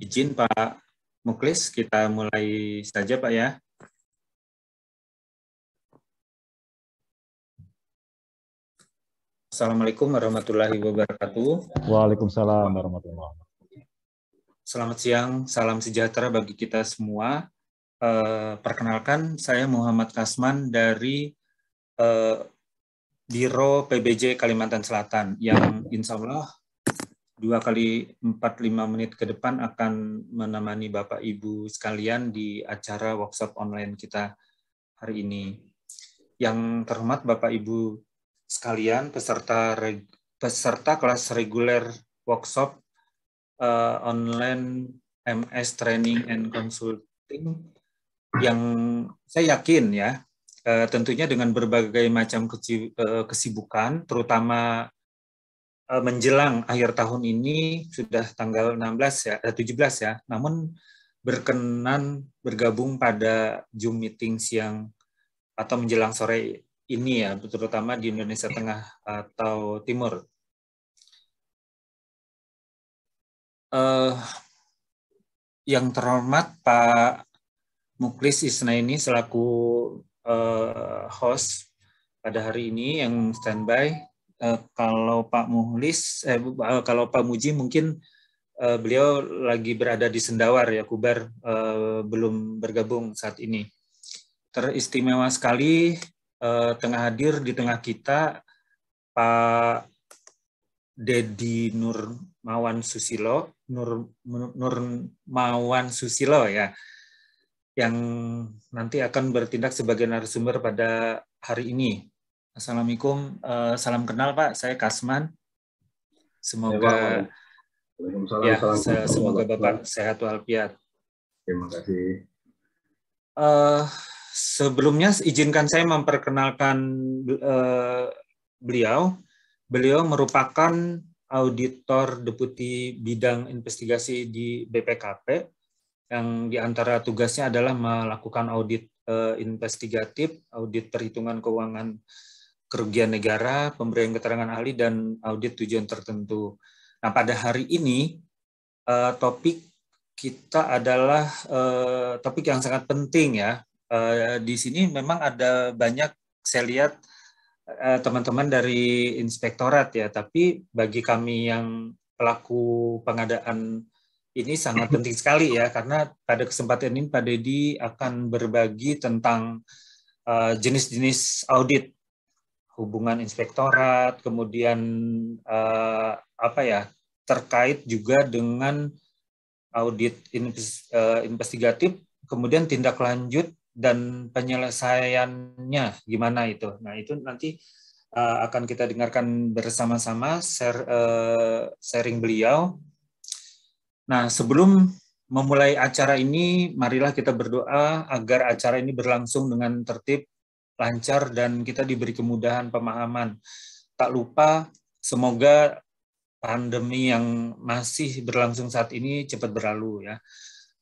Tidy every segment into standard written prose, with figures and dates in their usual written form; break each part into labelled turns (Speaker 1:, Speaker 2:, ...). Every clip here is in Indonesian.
Speaker 1: Izin Pak Muklis, kita mulai saja Pak ya. Assalamualaikum warahmatullahi wabarakatuh.
Speaker 2: Waalaikumsalam warahmatullahi wabarakatuh.
Speaker 1: Selamat siang, salam sejahtera bagi kita semua. Perkenalkan, saya Muhammad Kasman dari Biro PBJ Kalimantan Selatan yang insya Allah 2 kali 45 menit ke depan akan menemani Bapak Ibu sekalian di acara workshop online kita hari ini. Yang terhormat Bapak Ibu sekalian, peserta kelas reguler workshop online MS Training and Consulting yang saya yakin ya, tentunya dengan berbagai macam kesibukan, terutama menjelang akhir tahun ini sudah tanggal 17 ya, namun berkenan bergabung pada Zoom meeting siang atau menjelang sore ini ya, terutama di Indonesia Tengah atau Timur. Yang terhormat Pak Muklis Isnaini selaku host pada hari ini yang standby. Kalau Pak kalau Pak Muji mungkin beliau lagi berada di Sendawar ya, Kubar, belum bergabung saat ini. Teristimewa sekali tengah hadir di tengah kita Pak Dedi Nurmawan Susilo ya, yang nanti akan bertindak sebagai narasumber pada hari ini. Assalamualaikum, salam kenal Pak, saya Kasman. Semoga ya, semoga Bapak sehat walafiat.
Speaker 2: Terima kasih.
Speaker 1: Sebelumnya izinkan saya memperkenalkan beliau. Beliau merupakan auditor deputi bidang investigasi di BPKP yang diantara tugasnya adalah melakukan audit investigatif, audit perhitungan keuangan kerugian negara, pemberian keterangan ahli, dan audit tujuan tertentu. Nah, pada hari ini topik kita adalah topik yang sangat penting ya. Di sini memang ada banyak, saya lihat teman-teman dari inspektorat ya, tapi bagi kami yang pelaku pengadaan ini sangat penting sekali ya, karena pada kesempatan ini Pak Dedi akan berbagi tentang jenis-jenis audit, hubungan inspektorat, kemudian terkait juga dengan audit investigatif, kemudian tindak lanjut dan penyelesaiannya gimana itu. Nah, itu nanti akan kita dengarkan bersama-sama sharing beliau. Nah, sebelum memulai acara ini, marilah kita berdoa agar acara ini berlangsung dengan tertib, lancar, dan kita diberi kemudahan pemahaman. Tak lupa, semoga pandemi yang masih berlangsung saat ini cepat berlalu ya.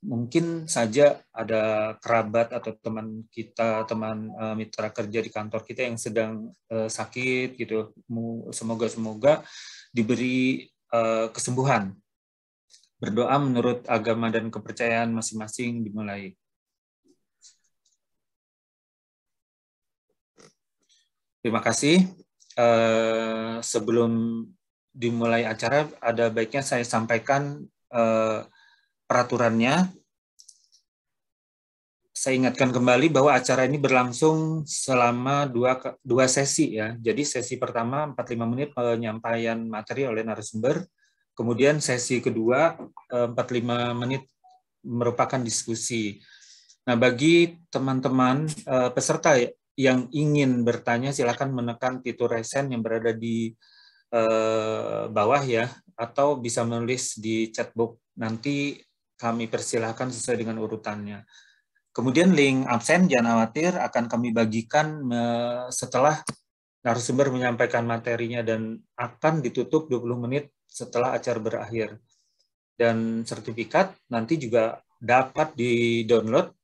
Speaker 1: Mungkin saja ada kerabat atau teman kita, teman mitra kerja di kantor kita yang sedang sakit gitu. Semoga diberi kesembuhan. Berdoa menurut agama dan kepercayaan masing-masing dimulai. Terima kasih. Sebelum dimulai acara, ada baiknya saya sampaikan peraturannya. Saya ingatkan kembali bahwa acara ini berlangsung selama dua sesi ya. Jadi sesi pertama 45 menit penyampaian materi oleh narasumber. Kemudian sesi kedua 45 menit merupakan diskusi. Nah, bagi teman-teman peserta yang ingin bertanya, silakan menekan fitur raise hand yang berada di bawah ya, atau bisa menulis di chatbox. Nanti kami persilahkan sesuai dengan urutannya. Kemudian link absen, jangan khawatir, akan kami bagikan setelah narasumber menyampaikan materinya dan akan ditutup 20 menit setelah acara berakhir. Dan sertifikat nanti juga dapat di-download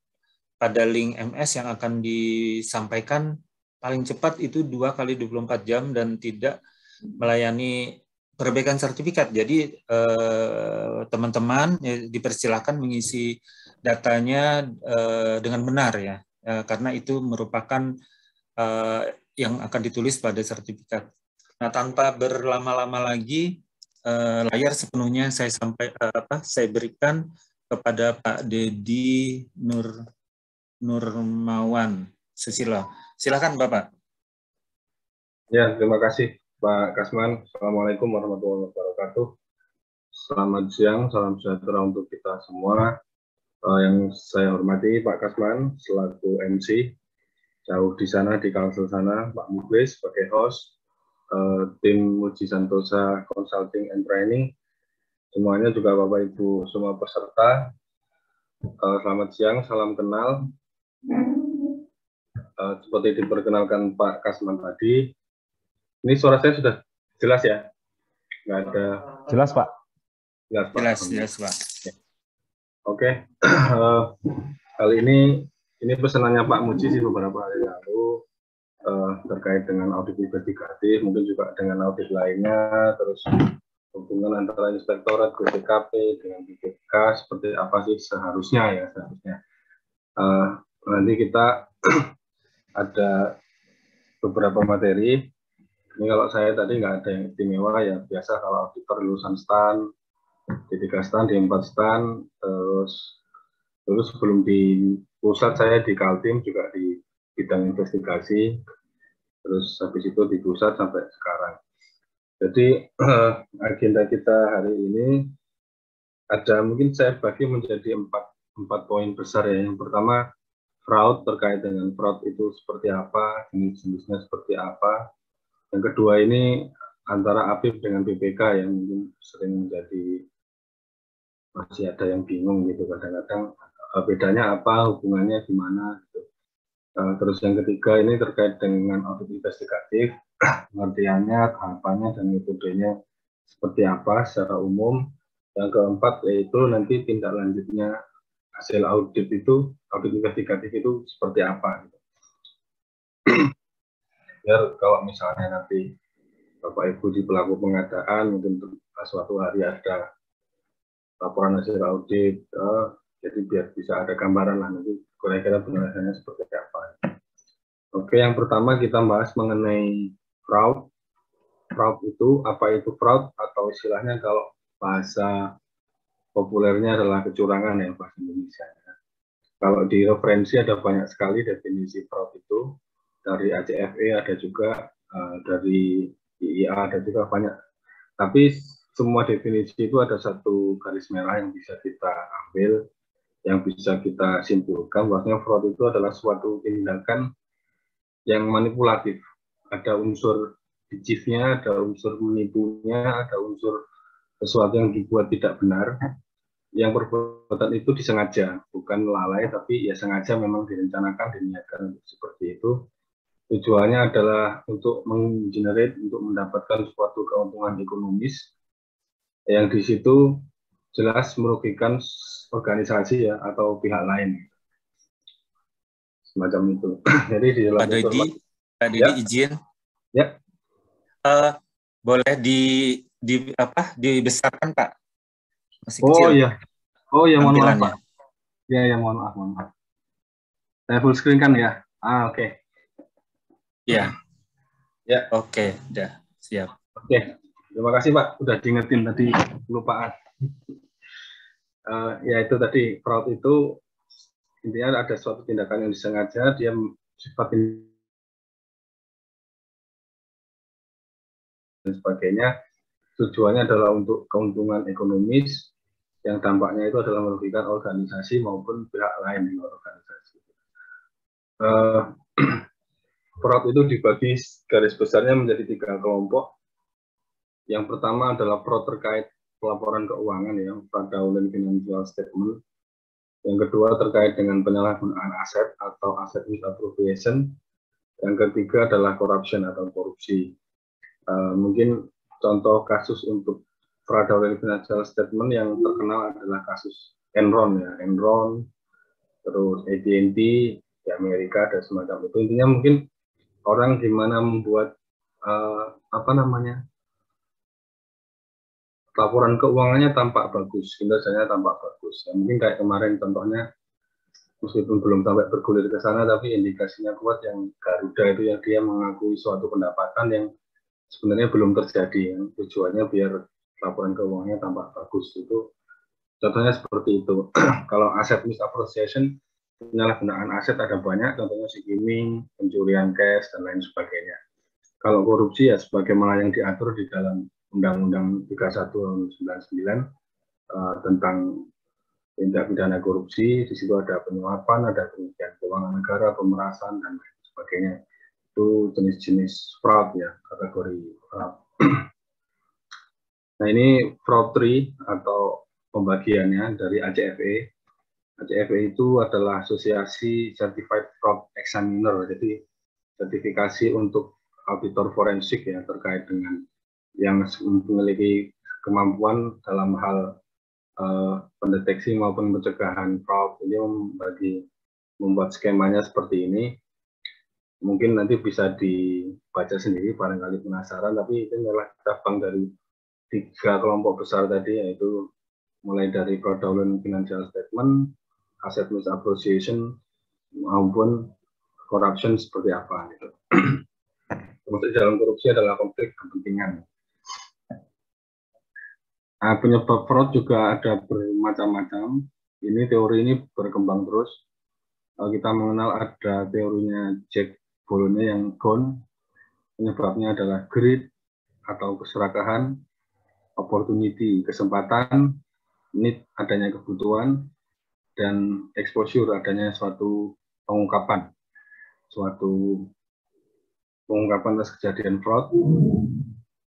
Speaker 1: pada link MS yang akan disampaikan paling cepat itu 2 kali 24 jam dan tidak melayani perbaikan sertifikat. Jadi teman-teman dipersilakan mengisi datanya dengan benar ya, karena itu merupakan yang akan ditulis pada sertifikat. Nah, tanpa berlama-lama lagi, layar sepenuhnya saya berikan kepada Pak Dedi Nurmawan Susilo. Silakan Bapak.
Speaker 2: Ya, terima kasih Pak Kasman. Assalamualaikum warahmatullahi wabarakatuh. Selamat siang, salam sejahtera untuk kita semua. Yang saya hormati Pak Kasman selaku MC, jauh di sana di Kalsel sana, Pak Mukhlis sebagai host, tim Muji Santosa Consulting and Training, semuanya juga Bapak Ibu semua peserta. Selamat siang, salam kenal. Seperti diperkenalkan Pak Kasman tadi, ini suara saya sudah jelas ya? Nggak ada.
Speaker 3: Jelas Pak.
Speaker 1: Jelas Pak.
Speaker 2: Oke. Kali ini pesanannya Pak Muji sih beberapa hari lalu terkait dengan audit investigatif, mungkin juga dengan audit lainnya, terus hubungan antara inspektorat, BPKP dengan BPK seperti apa sih seharusnya. Nanti kita ada beberapa materi. Ini kalau saya tadi nggak ada yang istimewa ya, biasa kalau auditor lulusan STAN, D3 STAN, D4 STAN, terus sebelum di pusat saya di Kaltim juga di bidang investigasi, terus habis itu di pusat sampai sekarang. Jadi agenda kita hari ini ada, mungkin saya bagi menjadi empat poin besar ya. Yang pertama, fraud, terkait dengan fraud itu seperti apa, jenis-jenisnya seperti apa. Yang kedua ini antara APIP dengan BPK yang mungkin sering menjadi, masih ada yang bingung gitu kadang-kadang bedanya apa, hubungannya gimana gitu. Terus yang ketiga ini terkait dengan audit investigatif, pengertiannya, tahapannya, dan metodenya seperti apa secara umum. Yang keempat yaitu nanti tindak lanjutnya hasil audit itu, audit investigatif itu seperti apa gitu. Biar kalau misalnya nanti Bapak Ibu di pelaku pengadaan mungkin suatu hari ada laporan hasil audit, jadi biar bisa ada gambaran lah nanti kira-kira penjelasannya seperti apa. Oke, yang pertama kita bahas mengenai fraud. Fraud itu, apa itu fraud, atau istilahnya kalau bahasa populernya adalah kecurangan ya, bahasa Indonesia. Kalau di referensi ada banyak sekali definisi fraud itu, dari ACFE ada juga, dari IIA ada juga banyak. Tapi semua definisi itu ada satu garis merah yang bisa kita ambil, yang bisa kita simpulkan bahwasanya fraud itu adalah suatu tindakan yang manipulatif. Ada unsur dicifnya, ada unsur menipunya, ada unsur sesuatu yang dibuat tidak benar. Yang perbuatan itu disengaja, bukan lalai, tapi ya sengaja memang direncanakan, diniatkan seperti itu. Tujuannya adalah untuk menggenerate, untuk mendapatkan suatu keuntungan ekonomis yang di situ jelas merugikan organisasi ya atau pihak lain. Semacam itu. Jadi di dalam
Speaker 1: Pak Dedi izin.
Speaker 2: Ya.
Speaker 1: Boleh dibesarkan Pak? Masih
Speaker 2: kecil. Oh iya, mohon maaf Pak. Ya, mohon maaf. Saya full screen kan ya? Oke.
Speaker 1: Ya. Oke, udah siap.
Speaker 2: Oke, terima kasih Pak, udah diingetin tadi kelupaan. Ya itu tadi, fraud itu intinya ada suatu tindakan yang disengaja, dia sifat dan sebagainya, tujuannya adalah untuk keuntungan ekonomis yang dampaknya itu adalah merugikan organisasi maupun pihak lain di luar organisasi. Fraud itu dibagi garis besarnya menjadi 3 kelompok. Yang pertama adalah fraud terkait pelaporan keuangan ya, fraudulent financial statement. Yang kedua terkait dengan penyalahgunaan aset atau asset misappropriation. Yang ketiga adalah corruption atau korupsi. Mungkin contoh kasus untuk fraudulent financial statement yang terkenal adalah kasus Enron ya, Enron, terus AT&T di Amerika dan semacam itu. Intinya mungkin orang gimana membuat laporan keuangannya tampak bagus, kinerjanya tampak bagus. Ya, mungkin kayak kemarin contohnya, meskipun belum sampai bergulir ke sana, tapi indikasinya kuat yang Garuda itu yang dia mengakui suatu pendapatan yang sebenarnya belum terjadi. Yang tujuannya biar laporan keuangannya tampak bagus. Itu contohnya seperti itu. Kalau asset misappropriation, penyalahgunaan aset ada banyak, contohnya skimming, pencurian cash, dan lain sebagainya. Kalau korupsi ya sebagaimana yang diatur di dalam Undang-Undang 31 tahun 99 tentang tindak pidana korupsi, di situ ada penyuapan, ada pencucian keuangan negara, pemerasan, dan lain sebagainya. Itu jenis-jenis fraud ya, kategori fraud. Nah ini fraud tree atau pembagiannya dari ACFE. ACFE itu adalah Asosiasi Certified Fraud Examiner, jadi sertifikasi untuk auditor forensik ya terkait dengan yang memiliki kemampuan dalam hal pendeteksi maupun pencegahan fraud. Ini membuat skemanya seperti ini. Mungkin nanti bisa dibaca sendiri, barangkali penasaran, tapi itu adalah cabang dari 3 kelompok besar tadi, yaitu mulai dari fraudulent financial statement, asset misappropriation, maupun corruption seperti apa gitu. Termasuk dalam korupsi adalah konflik kepentingan. Nah, penyebab fraud juga ada bermacam-macam. Ini teori ini berkembang terus. Kita mengenal ada teorinya Jack Boloney yang GON. Penyebabnya adalah greed atau keserakahan, opportunity kesempatan, need adanya kebutuhan, dan exposure adanya suatu pengungkapan atas kejadian fraud.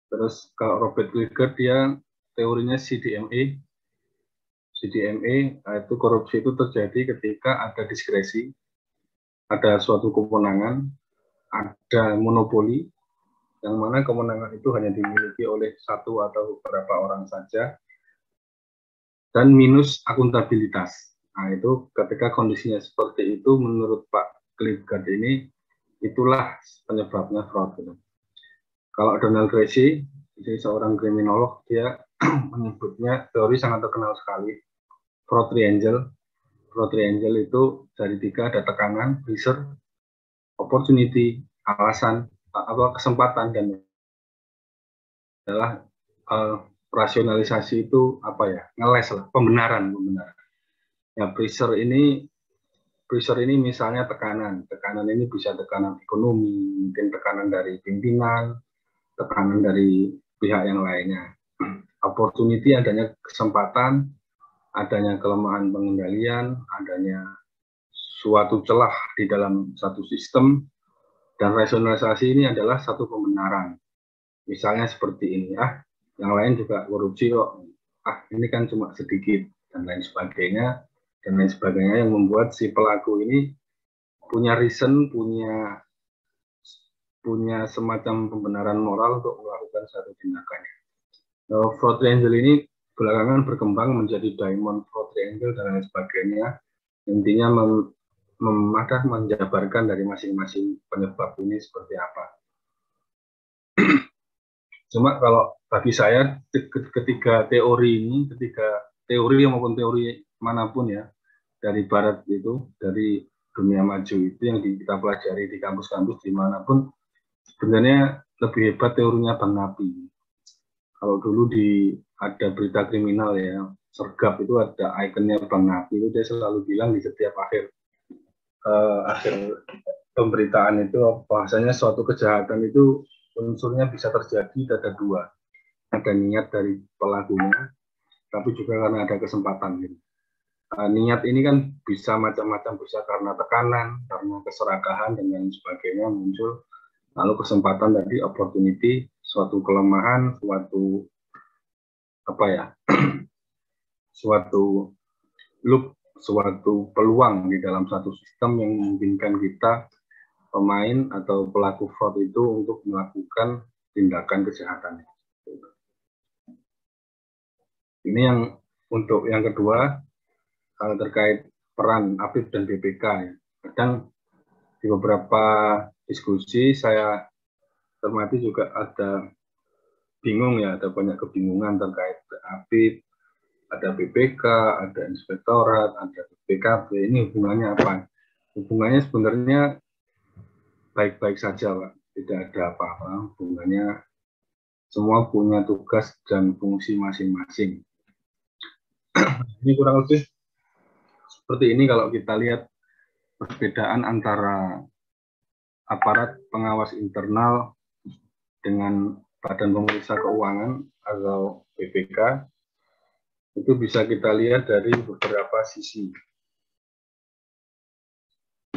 Speaker 2: Terus kalau Robert Kliger dia teorinya CDMA. CDMA itu korupsi itu terjadi ketika ada diskresi, ada suatu kewenangan, ada monopoli, yang mana kewenangan itu hanya dimiliki oleh satu atau beberapa orang saja, dan minus akuntabilitas. Nah itu ketika kondisinya seperti itu, menurut Pak Kliger ini, itulah penyebabnya fraud. Kalau Donald Tracy, jadi seorang kriminolog, dia menyebutnya teori sangat terkenal sekali, fraud triangle. Fraud triangle itu dari 3, ada tekanan, pressure, opportunity, alasan, kesempatan, dan adalah rasionalisasi itu apa ya, ngeles lah, pembenaran. Ya, pressure ini misalnya tekanan ini bisa tekanan ekonomi, mungkin tekanan dari pimpinan, tekanan dari pihak yang lainnya. Opportunity adanya kesempatan, adanya kelemahan pengendalian, adanya suatu celah di dalam satu sistem, dan rasionalisasi ini adalah satu pembenaran. Misalnya seperti ini, yang lain juga korupsi kok, ini kan cuma sedikit, dan lain sebagainya, yang membuat si pelaku ini punya reason, punya semacam pembenaran moral untuk melakukan satu tindakannya. Fraud triangle ini belakangan berkembang menjadi diamond fraud triangle dan lain sebagainya. Intinya menjabarkan dari masing-masing penyebab ini seperti apa. Cuma kalau bagi saya ketiga teori maupun teori manapun ya, dari barat itu, dari dunia maju itu yang kita pelajari di kampus-kampus dimanapun, sebenarnya lebih hebat teorinya Bang Napi. Kalau dulu ada berita kriminal ya, Sergap itu ada ikonnya Bang Napi, itu dia selalu bilang di setiap akhir pemberitaan itu, bahasanya suatu kejahatan itu unsurnya bisa terjadi ada 2. Ada niat dari pelakunya, tapi juga karena ada kesempatan. Niat ini kan bisa macam-macam, bisa karena tekanan, karena keserakahan, dan lain sebagainya muncul. Lalu kesempatan tadi, opportunity, suatu kelemahan, suatu loop, suatu peluang di dalam satu sistem yang memungkinkan kita, pemain atau pelaku fraud itu, untuk melakukan tindakan kejahatan. Ini yang untuk yang kedua, terkait peran AFIP dan BPK. Ya. Kadang di beberapa diskusi saya cermati juga ada bingung ya, ada banyak kebingungan terkait APIP, ada BPK, ada inspektorat, ada BPKB. Ini hubungannya apa? Hubungannya sebenarnya baik-baik saja, Pak. Tidak ada apa-apa. Hubungannya semua punya tugas dan fungsi masing-masing. Ini kurang lebih seperti ini kalau kita lihat perbedaan antara aparat pengawas internal dengan Badan Pemeriksa Keuangan atau BPK, itu bisa kita lihat dari beberapa sisi.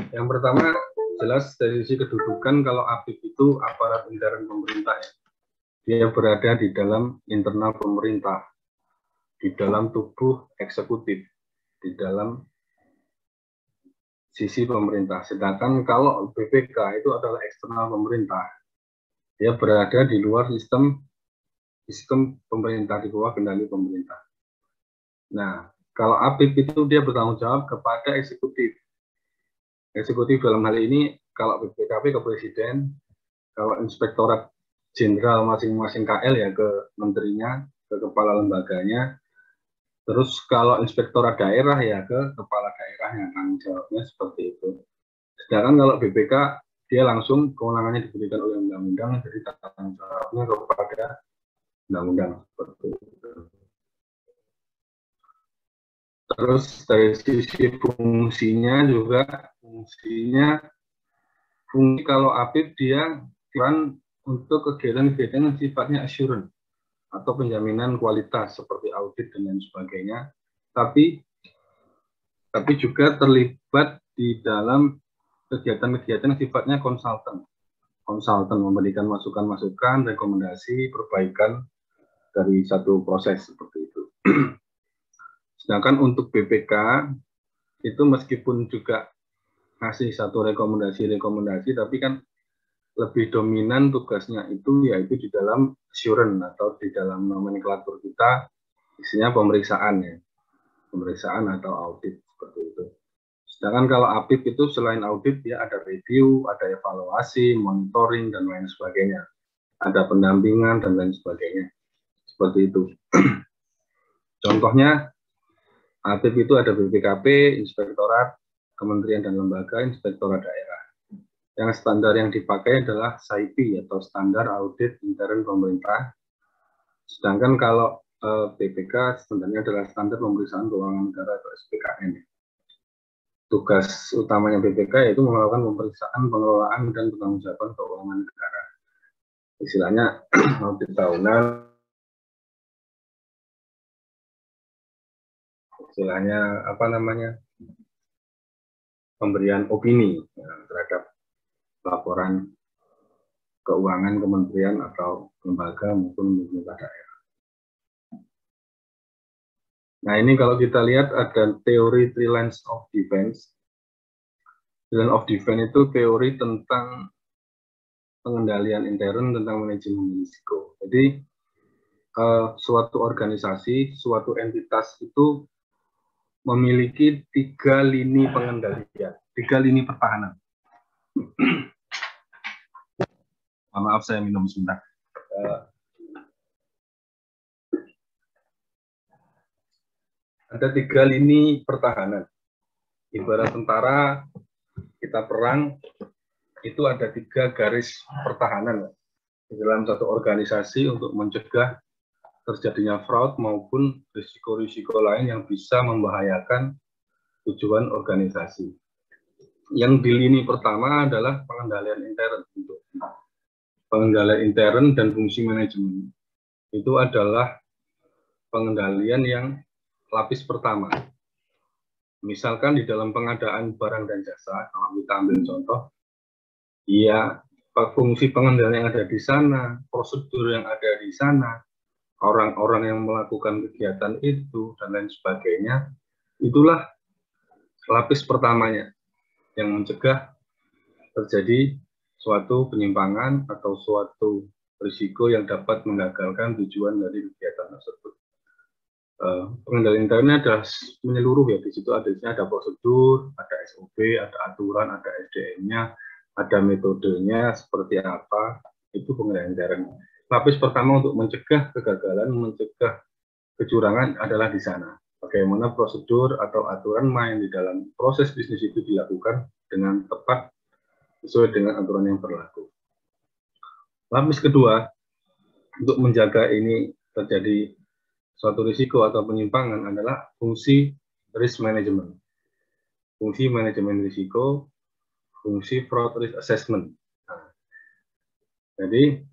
Speaker 2: Yang pertama, jelas dari sisi kedudukan, kalau APIP itu aparat intern pemerintah ya. Dia berada di dalam internal pemerintah, di dalam tubuh eksekutif, di dalam sisi pemerintah. Sedangkan kalau BPK itu adalah eksternal pemerintah, dia berada di luar sistem pemerintah, di bawah kendali pemerintah. Nah, kalau APIP itu dia bertanggung jawab kepada eksekutif. Eksekutif dalam hal ini, kalau BPKP ke presiden, kalau inspektorat jenderal masing-masing KL ya ke menterinya, ke kepala lembaganya. Terus kalau inspektorat daerah ya ke kepala daerahnya, tanggung jawabnya seperti itu. Sedangkan kalau BPK, dia langsung kewenangannya diberikan oleh undang-undang, jadi tanggung jawabnya kepada undang-undang seperti itu. Terus dari sisi fungsinya juga, fungsi kalau APIP dia peran untuk kegiatan-kegiatan yang sifatnya assurance atau penjaminan kualitas seperti audit dan lain sebagainya, tapi juga terlibat di dalam kegiatan-kegiatan yang sifatnya konsultan memberikan masukan-masukan, rekomendasi, perbaikan dari satu proses seperti itu. Sedangkan untuk BPK itu meskipun juga ngasih satu rekomendasi, tapi kan lebih dominan tugasnya itu yaitu di dalam assurance atau di dalam nomenklatur kita isinya pemeriksaan ya, pemeriksaan atau audit seperti itu. Sedangkan kalau APIP itu selain audit ya ada review, ada evaluasi, monitoring dan lain sebagainya, ada pendampingan dan lain sebagainya seperti itu. Contohnya APIP itu ada BPKP, inspektorat, kementerian dan lembaga, inspektorat daerah. Yang standar yang dipakai adalah SAIPI atau standar audit intern pemerintah. Sedangkan kalau BPK sebenarnya adalah standar pemeriksaan keuangan negara atau SPKN. Tugas utamanya BPK yaitu melakukan pemeriksaan, pengelolaan dan pertanggungjawaban keuangan negara. Istilahnya audit tahunan, istilahnya apa namanya, pemberian opini terhadap laporan keuangan kementerian atau lembaga maupun pemerintah daerah. Nah ini kalau kita lihat ada teori three lines of defense. Three lines of defense itu teori tentang pengendalian intern, tentang manajemen risiko. Jadi suatu organisasi, suatu entitas itu memiliki 3 lini pengendalian, 3 lini pertahanan. Maaf, saya minum sebentar. Ada 3 lini pertahanan. Ibarat tentara, kita perang, itu ada 3 garis pertahanan di dalam satu organisasi untuk mencegah terjadinya fraud maupun risiko-risiko lain yang bisa membahayakan tujuan organisasi. Yang di lini pertama adalah pengendalian intern. Pengendalian intern dan fungsi manajemen itu adalah pengendalian yang lapis pertama. Misalkan di dalam pengadaan barang dan jasa, kalau kita ambil contoh, ya fungsi pengendalian yang ada di sana, prosedur yang ada di sana, orang-orang yang melakukan kegiatan itu, dan lain sebagainya, itulah lapis pertamanya yang mencegah terjadi suatu penyimpangan atau suatu risiko yang dapat menggagalkan tujuan dari kegiatan tersebut. Pengendalian internnya ada menyeluruh ya, di situ ada prosedur, ada SOP, ada aturan, ada SDM-nya, ada metodenya seperti apa, itu pengendalian intern. lapis pertama untuk mencegah kegagalan, mencegah kecurangan adalah di sana. Bagaimana prosedur atau aturan main di dalam proses bisnis itu dilakukan dengan tepat sesuai dengan aturan yang berlaku. Lapis kedua, untuk menjaga ini terjadi suatu risiko atau penyimpangan adalah fungsi risk management. Fungsi manajemen risiko, fungsi fraud risk assessment. Nah, jadi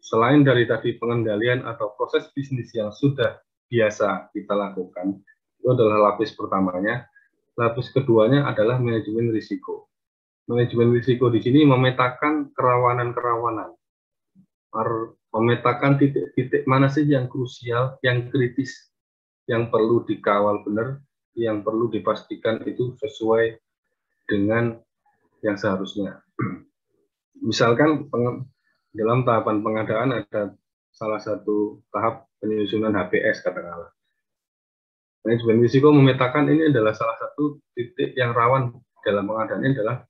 Speaker 2: selain dari tadi pengendalian atau proses bisnis yang sudah biasa kita lakukan, itu adalah lapis pertamanya. Lapis keduanya adalah manajemen risiko. Manajemen risiko di sini memetakan kerawanan-kerawanan, memetakan titik-titik mana sih yang krusial, yang kritis, yang perlu dikawal benar, yang perlu dipastikan itu sesuai dengan yang seharusnya. Misalkan dalam tahapan pengadaan ada salah satu tahap penyusunan HPS katakanlah. Manajemen risiko memetakan ini adalah salah satu titik yang rawan dalam pengadaan ini adalah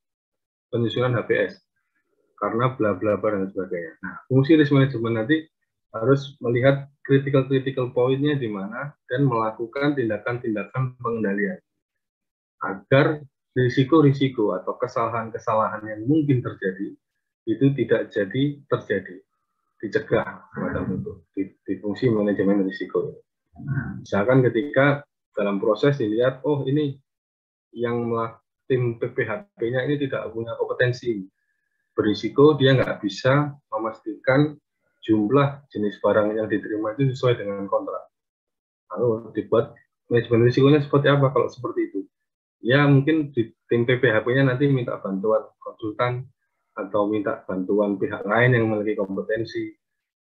Speaker 2: penyusunan HPS karena bla bla bla dan sebagainya. Nah, fungsi risk management nanti harus melihat critical point-nya di mana dan melakukan tindakan-tindakan pengendalian agar risiko-risiko atau kesalahan-kesalahan yang mungkin terjadi itu tidak jadi terjadi, dicegah semacam itu di fungsi manajemen risiko. Misalkan ketika dalam proses dilihat, oh ini yang tim PPHP-nya ini tidak punya kompetensi, berisiko dia nggak bisa memastikan jumlah jenis barang yang diterima itu sesuai dengan kontrak. Lalu dibuat manajemen risikonya seperti apa kalau seperti itu? Ya mungkin di tim PPHP-nya nanti minta bantuan konsultan atau minta bantuan pihak lain yang memiliki kompetensi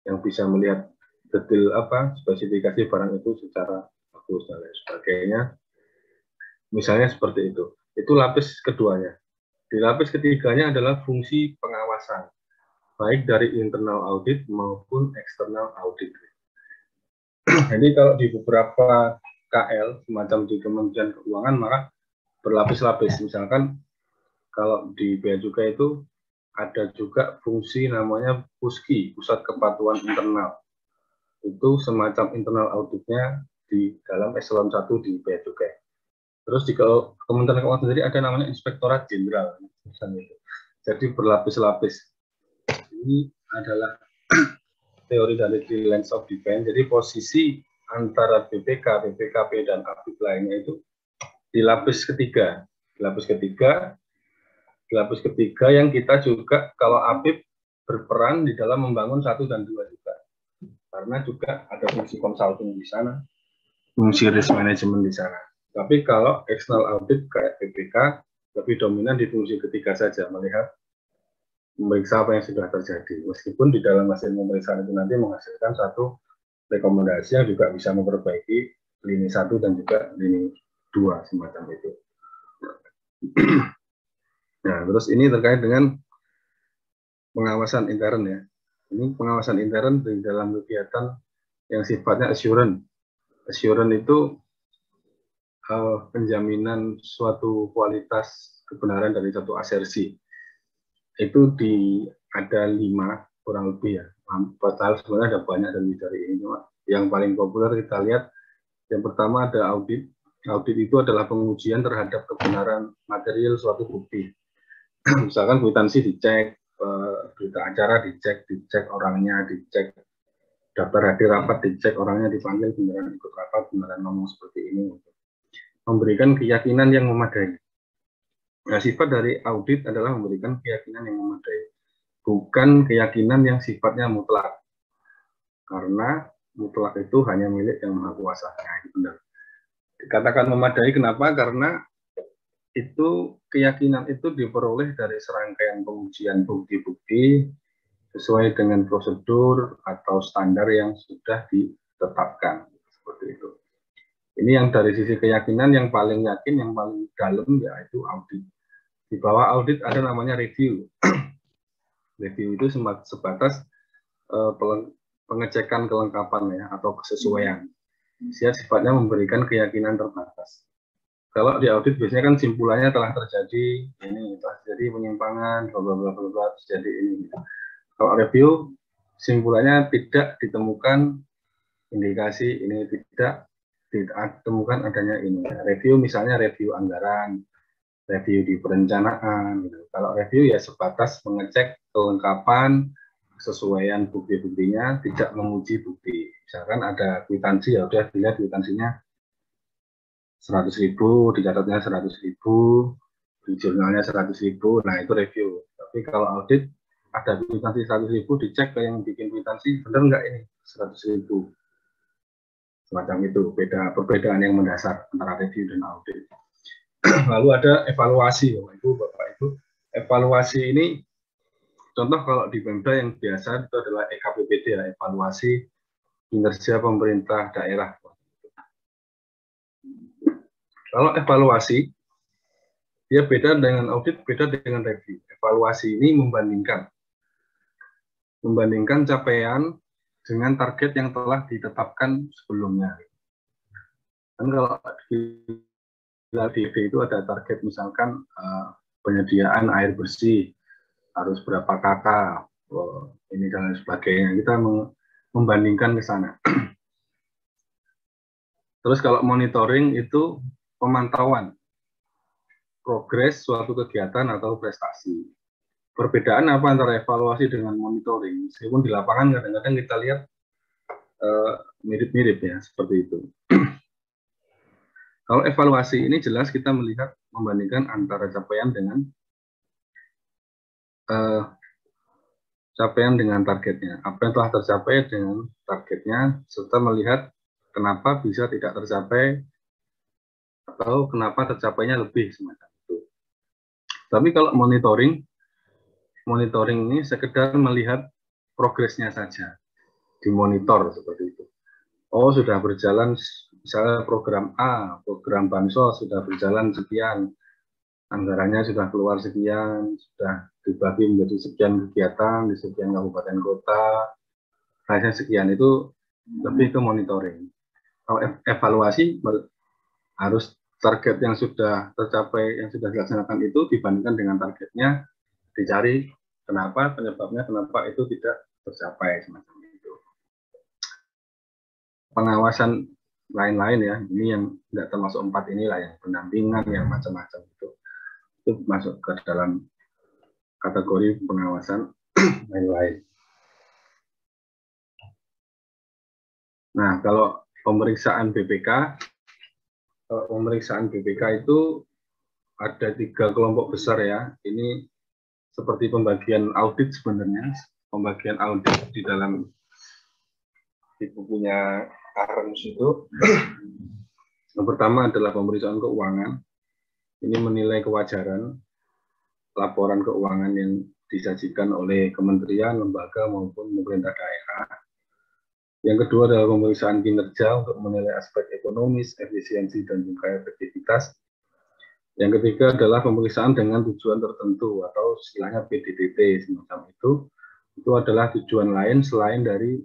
Speaker 2: yang bisa melihat detail spesifikasi barang itu secara bagus dan lain sebagainya. Misalnya seperti itu. Itu lapis keduanya. Di lapis ketiganya adalah fungsi pengawasan, baik dari internal audit maupun eksternal audit. Jadi kalau di beberapa KL, semacam di Kementerian Keuangan, maka berlapis-lapis. Misalkan kalau di Bea Cukai itu ada juga fungsi namanya PUSKI, Pusat Kepatuhan Internal. Itu semacam internal auditnya di dalam eselon 1 di Bea Cukai. Terus di Kementerian Keuangan sendiri ada namanya Inspektorat Jenderal. Jadi berlapis-lapis. Ini adalah teori dari three lines of defense. Jadi posisi antara BPK, BPKP, dan APIP lainnya itu di lapis ketiga. Di lapis ketiga yang kita juga kalau APIP berperan di dalam membangun 1 dan 2 juga. Karena juga ada fungsi consulting di sana, fungsi risk management di sana. Tapi kalau external audit kayak BPK lebih dominan di fungsi ketiga saja, melihat memeriksa apa yang sudah terjadi. Meskipun di dalam hasil pemeriksaan itu nanti menghasilkan satu rekomendasi yang juga bisa memperbaiki lini 1 dan juga lini 2 semacam itu. Nah, terus ini terkait dengan pengawasan intern ya. Ini pengawasan intern di dalam kegiatan yang sifatnya assurance. Assurance itu penjaminan suatu kualitas kebenaran dari satu asersi. Itu ada 5 kurang lebih ya. Padahal sebenarnya ada banyak dari ini. Cuma yang paling populer kita lihat, yang pertama ada audit. Audit itu adalah pengujian terhadap kebenaran material suatu bukti. Misalkan kwitansi dicek, berita acara dicek orangnya, dicek daftar hadir rapat, dicek orangnya dipanggil, beneran ikut rapat, beneran ngomong seperti ini. Memberikan keyakinan yang memadai. Nah, sifat dari audit adalah memberikan keyakinan yang memadai, bukan keyakinan yang sifatnya mutlak. Karena mutlak itu hanya milik yang maha kuasa. Nah, itu benar. Dikatakan memadai kenapa? Karena itu keyakinan itu diperoleh dari serangkaian pengujian bukti-bukti sesuai dengan prosedur atau standar yang sudah ditetapkan. Seperti itu. Ini yang dari sisi keyakinan yang paling yakin, yang paling dalam yaitu audit. Di bawah audit ada namanya review. Review itu sebatas pengecekan kelengkapan ya atau kesesuaian. Sifatnya memberikan keyakinan terbatas. Kalau di audit biasanya kan simpulannya telah terjadi ini, telah terjadi penyimpangan, bla bla bla bla terjadi ini. Kalau review simpulannya tidak ditemukan indikasi ini, tidak ditemukan adanya ini. Review misalnya review anggaran, review di perencanaan. Gitu. Kalau review ya sebatas mengecek kelengkapan, kesesuaian bukti-buktinya, tidak menguji bukti. Misalkan ada kwitansi, ya udah dilihat kwitansinya 100.000, dicatatnya 100.000, di jurnalnya 100.000, nah itu review. Tapi kalau audit, ada kwitansi 100.000, dicek ke yang bikin kwitansi, benar nggak ini 100.000. Semacam itu, perbedaan yang mendasar antara review dan audit. Lalu ada evaluasi, Bapak Ibu. Evaluasi ini, contoh kalau di Pemda yang biasa itu adalah EKPPD, ya, evaluasi kinerja pemerintah daerah. Kalau evaluasi, dia beda dengan audit, beda dengan review. Evaluasi ini membandingkan capaian dengan target yang telah ditetapkan sebelumnya. Dan kalau di DV itu ada target misalkan penyediaan air bersih harus berapa kakak, ini dan sebagainya. Kita membandingkan ke sana. Terus kalau monitoring itu pemantauan progres suatu kegiatan atau prestasi. Perbedaan apa antara evaluasi dengan monitoring? Meskipun di lapangan kadang-kadang kita lihat mirip-mirip ya, seperti itu. Kalau evaluasi ini jelas kita melihat membandingkan antara capaian dengan targetnya. Apa yang telah tercapai dengan targetnya, serta melihat kenapa bisa tidak tercapai atau kenapa tercapainya lebih semacam itu. Tapi kalau monitoring ini sekedar melihat progresnya saja, dimonitor seperti itu. Oh, sudah berjalan, misalnya program A, program bansos sudah berjalan sekian, anggarannya sudah keluar sekian, sudah dibagi menjadi sekian kegiatan di sekian kabupaten kota, hasilnya sekian, itu lebih ke monitoring. Kalau evaluasi harus target yang sudah tercapai, yang sudah dilaksanakan itu dibandingkan dengan targetnya, dicari kenapa, penyebabnya kenapa itu tidak tercapai semacam itu. Pengawasan lain-lain ya, ini yang tidak termasuk 4 inilah, yang pendampingan, yang macam-macam itu masuk ke dalam kategori pengawasan lain-lain. Nah, kalau pemeriksaan BPK itu ada 3 kelompok besar ya. Ini seperti pembagian audit sebenarnya, pembagian audit di dalam di bukunya Arens itu. Yang pertama adalah pemeriksaan keuangan. Ini menilai kewajaran laporan keuangan yang disajikan oleh kementerian, lembaga maupun pemerintah daerah. Yang kedua adalah pemeriksaan kinerja untuk menilai aspek ekonomis, efisiensi, dan juga efektivitas. Yang ketiga adalah pemeriksaan dengan tujuan tertentu atau istilahnya PDTT semacam itu. Itu adalah tujuan lain selain dari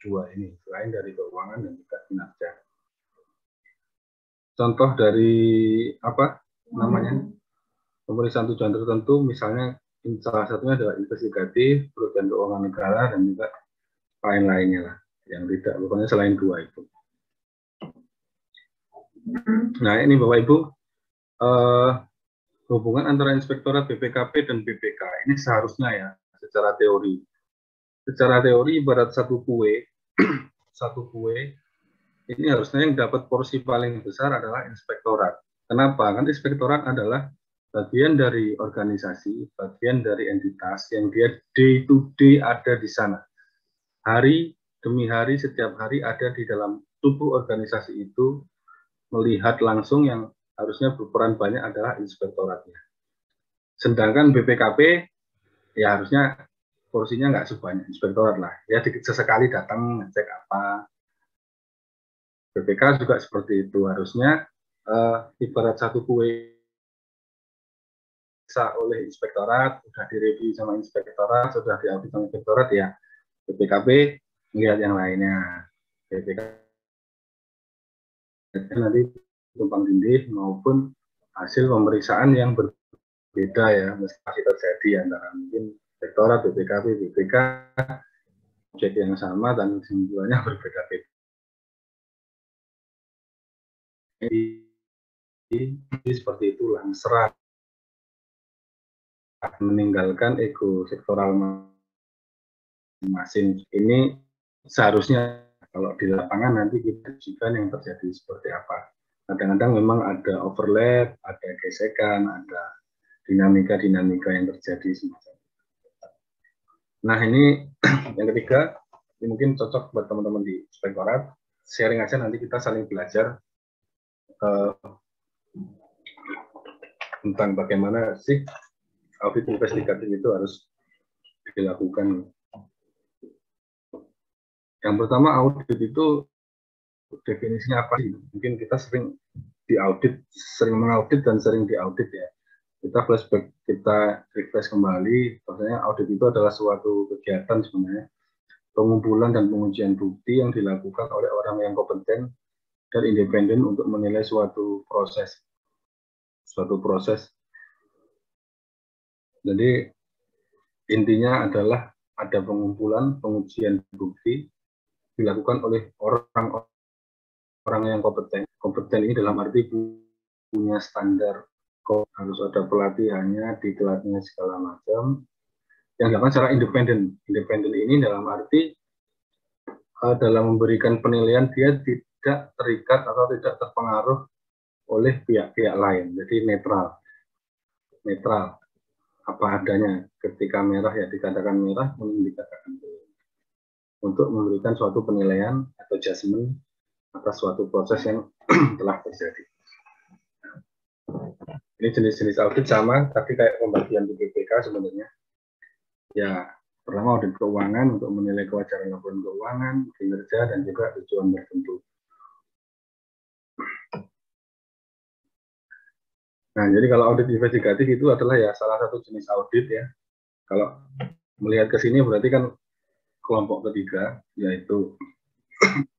Speaker 2: dua ini, selain dari keuangan dan juga kinerja. Contoh dari apa namanya pemeriksaan tujuan tertentu, misalnya salah satunya adalah investigatif, kerugian keuangan negara, dan juga lain-lainnya lah, yang tidak, pokoknya selain dua itu. Nah ini Bapak Ibu, hubungan antara Inspektorat BPKP dan BPK ini seharusnya ya, secara teori. Secara teori ibarat satu kue, ini harusnya yang dapat porsi paling besar adalah inspektorat. Kenapa? Kan inspektorat adalah bagian dari organisasi, bagian dari entitas yang dia day to day ada di sana. Hari demi hari, setiap hari ada di dalam tubuh organisasi itu, melihat langsung, yang harusnya berperan banyak adalah inspektoratnya. Sedangkan BPKP, ya harusnya porsinya nggak sebanyak inspektorat lah. Ya sesekali datang ngecek apa. BPK juga seperti itu, harusnya ibarat satu kue bisa oleh inspektorat, sudah direview sama inspektorat, sudah diaudit sama inspektorat, ya BPKP melihat yang lainnya. BPK nanti tumpang tindih maupun hasil pemeriksaan yang berbeda ya, masih terjadi antara mungkin inspektorat, BPKP, BPK, objek yang sama dan kesimpulannya berbeda-beda. Jadi seperti itu langsung meninggalkan ego sektoral masing-masing. Ini seharusnya kalau di lapangan nanti kita juga yang terjadi seperti apa. Kadang-kadang memang ada overlap, ada gesekan, ada dinamika-dinamika yang terjadi semacam. Nah ini yang ketiga, ini mungkin cocok buat teman-teman di Inspektorat. Sharing aja, nanti kita saling belajar tentang bagaimana sih audit investigatif itu harus dilakukan. Yang pertama, audit itu definisinya apa sih? Mungkin kita sering diaudit, sering mengaudit dan sering diaudit ya. Kita flashback, kita refresh kembali, bahwasanya audit itu adalah suatu kegiatan sebenarnya pengumpulan dan pengujian bukti yang dilakukan oleh orang yang kompeten dan independen untuk menilai suatu proses. Jadi intinya adalah ada pengumpulan, pengujian bukti dilakukan oleh orang yang kompeten. Kompeten ini dalam arti punya standar, harus ada pelatihannya, diklatnya segala macam, yang dilakukan secara independen. Independen ini dalam arti dalam memberikan penilaian dia tidak terikat atau tidak terpengaruh oleh pihak-pihak lain, jadi netral apa adanya. Ketika merah ya dikatakan merah, kemudian dikatakan biru, untuk memberikan suatu penilaian atau judgement atas suatu proses yang telah terjadi. Ini jenis-jenis audit sama, tapi kayak pembagian di BPK sebenarnya. Ya, pertama audit keuangan untuk menilai kewajaran laporan keuangan, kinerja, dan juga tujuan tertentu. Nah, jadi kalau audit investigatif itu adalah ya salah satu jenis audit ya. Kalau melihat ke sini berarti kan kelompok ketiga, yaitu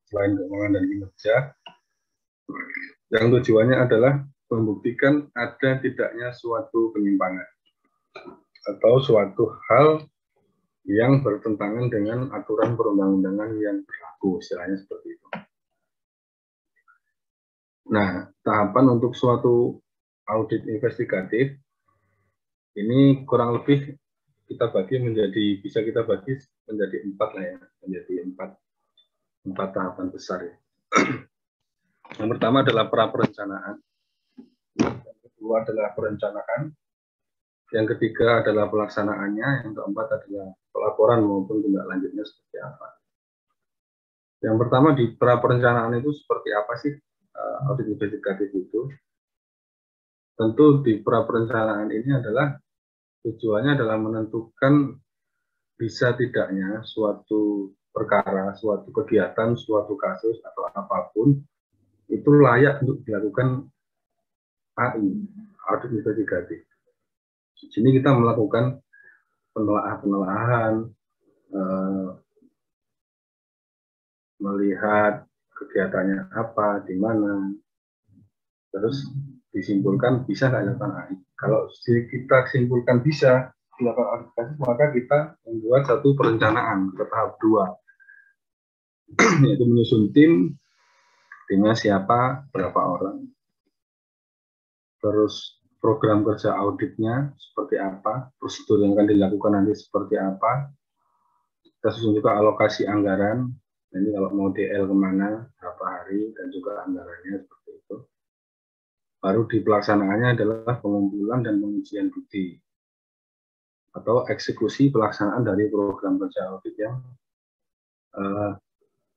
Speaker 2: selain keuangan dan kinerja, yang tujuannya adalah membuktikan ada tidaknya suatu penyimpangan atau suatu hal yang bertentangan dengan aturan perundang-undangan yang berlaku, istilahnya seperti itu. Nah, tahapan untuk suatu audit investigatif ini kurang lebih kita bagi menjadi, bisa kita bagi menjadi 4 lah ya, menjadi 4 tahapan besar ya. Yang pertama adalah pra-perencanaan, yang kedua adalah perencanaan, yang ketiga adalah pelaksanaannya, yang keempat adalah pelaporan maupun tindak lanjutnya seperti apa. Yang pertama di pra-perencanaan itu seperti apa sih audit investigatif itu? Tentu di pra-perencanaan ini adalah tujuannya adalah menentukan bisa tidaknya suatu perkara, suatu kegiatan, suatu kasus atau apapun itu layak untuk dilakukan AI, audit investigatif. Di sini kita melakukan penelaahan, melihat kegiatannya apa, di mana, terus disimpulkan bisa nggak dilakukan AI. Kalau kita simpulkan bisa dilakukan audit kasus, maka kita membuat satu perencanaan ke tahap 2, yaitu menyusun tim dengan siapa, berapa orang, terus program kerja auditnya seperti apa, prosedur yang akan dilakukan nanti seperti apa, kita susun juga alokasi anggaran. Ini kalau mau DL kemana, berapa hari, dan juga anggarannya seperti itu. Baru di pelaksanaannya adalah pengumpulan dan pengujian bukti atau eksekusi pelaksanaan dari program kerja audit yang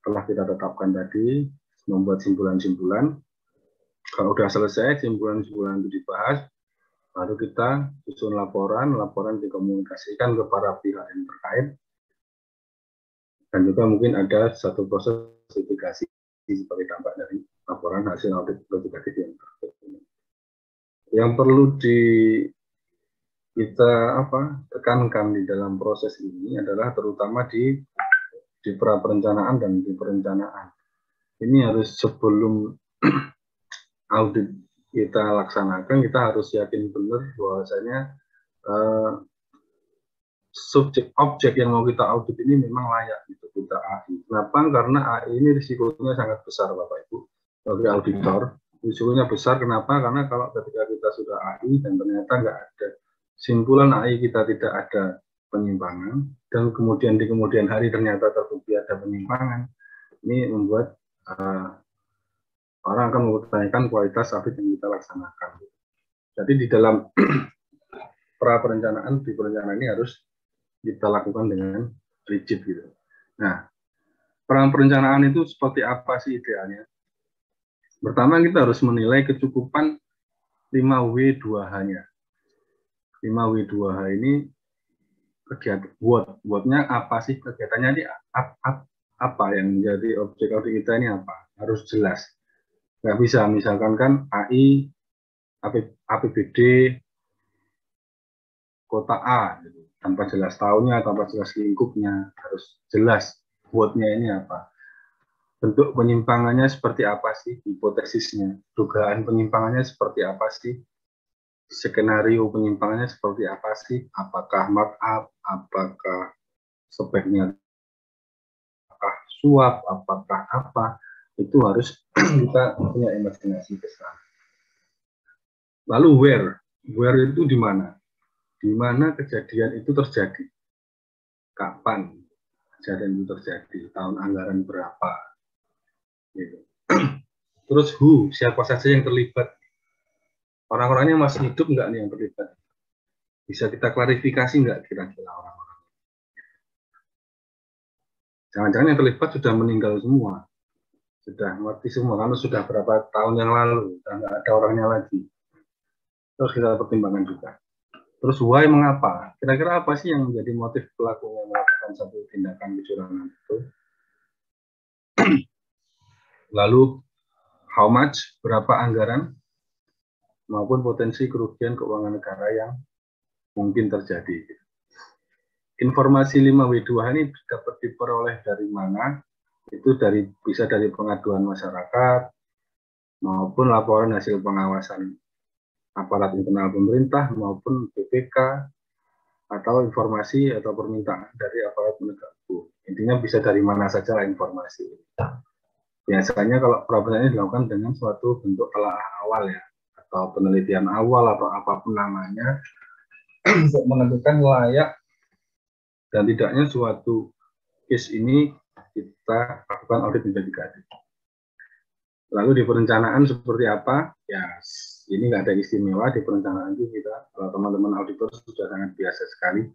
Speaker 2: telah kita tetapkan tadi, membuat simpulan-simpulan. Kalau sudah selesai simpulan-simpulan itu dibahas, baru kita susun laporan dikomunikasikan ke para pihak yang terkait, dan juga mungkin ada satu proses verifikasi sebagai dampak dari laporan hasil audit investigatif yang terkait. Yang perlu kita tekankan di dalam proses ini adalah terutama di pra-perencanaan dan di perencanaan. Ini harus sebelum audit kita laksanakan, kita harus yakin benar bahwasanya subjek objek yang mau kita audit ini memang layak gitu kita AI. Kenapa? Karena AI ini risikonya sangat besar Bapak Ibu. Bagi auditor, risikonya besar. Kenapa? Karena kalau ketika kita sudah AI dan ternyata nggak ada simpulan AI kita tidak ada penyimpangan, dan kemudian di kemudian hari ternyata terbukti ada penyimpangan, ini membuat orang akan mempertanyakan kualitas audit yang kita laksanakan. Jadi di dalam perencanaan, di perencanaan ini harus kita lakukan dengan rigid gitu. Nah, perencanaan itu seperti apa sih idealnya? Pertama kita harus menilai kecukupan 5W2H-nya. 5W2H ini kegiatan buatnya apa sih, kegiatannya ini apa yang menjadi objek audit kita ini apa? Harus jelas. Nggak bisa misalkan kan AI, APBD, kota A gitu, tanpa jelas tahunnya, tanpa jelas lingkupnya, harus jelas buatnya ini apa. Bentuk penyimpangannya seperti apa sih, hipotesisnya, dugaan penyimpangannya seperti apa sih, skenario penyimpangannya seperti apa sih, apakah markup, apakah speknya, apakah suap, apakah apa, itu harus kita punya imajinasi ke sana. Lalu where itu di mana? Di mana kejadian itu terjadi? Kapan kejadian itu terjadi? Tahun anggaran berapa? Gitu. Terus siapa saja yang terlibat? Orang-orangnya masih hidup nggak nih yang terlibat? Bisa kita klarifikasi nggak kira-kira orang-orang? Jangan-jangan yang terlibat sudah meninggal semua, sudah mati semua, karena sudah berapa tahun yang lalu, sudah nggak ada orangnya lagi. Terus kita pertimbangkan juga. Terus why, mengapa? Kira-kira apa sih yang menjadi motif pelakunya melakukan satu tindakan kecurangan itu? Lalu how much, berapa anggaran, maupun potensi kerugian keuangan negara yang mungkin terjadi. Informasi 5W2H ini dapat diperoleh dari mana? Itu bisa dari pengaduan masyarakat, maupun laporan hasil pengawasan aparat internal pemerintah, maupun BPK, atau informasi atau permintaan dari aparat penegak hukum. Intinya bisa dari mana saja informasi. Biasanya kalau perapradilan ini dilakukan dengan suatu bentuk telaah awal ya, atau penelitian awal atau apapun namanya, untuk menentukan layak dan tidaknya suatu case ini kita lakukan audit investigatif. Lalu di perencanaan seperti apa? Ya, ini nggak ada istimewa di perencanaan itu kita, kalau teman-teman auditor sudah sangat biasa sekali.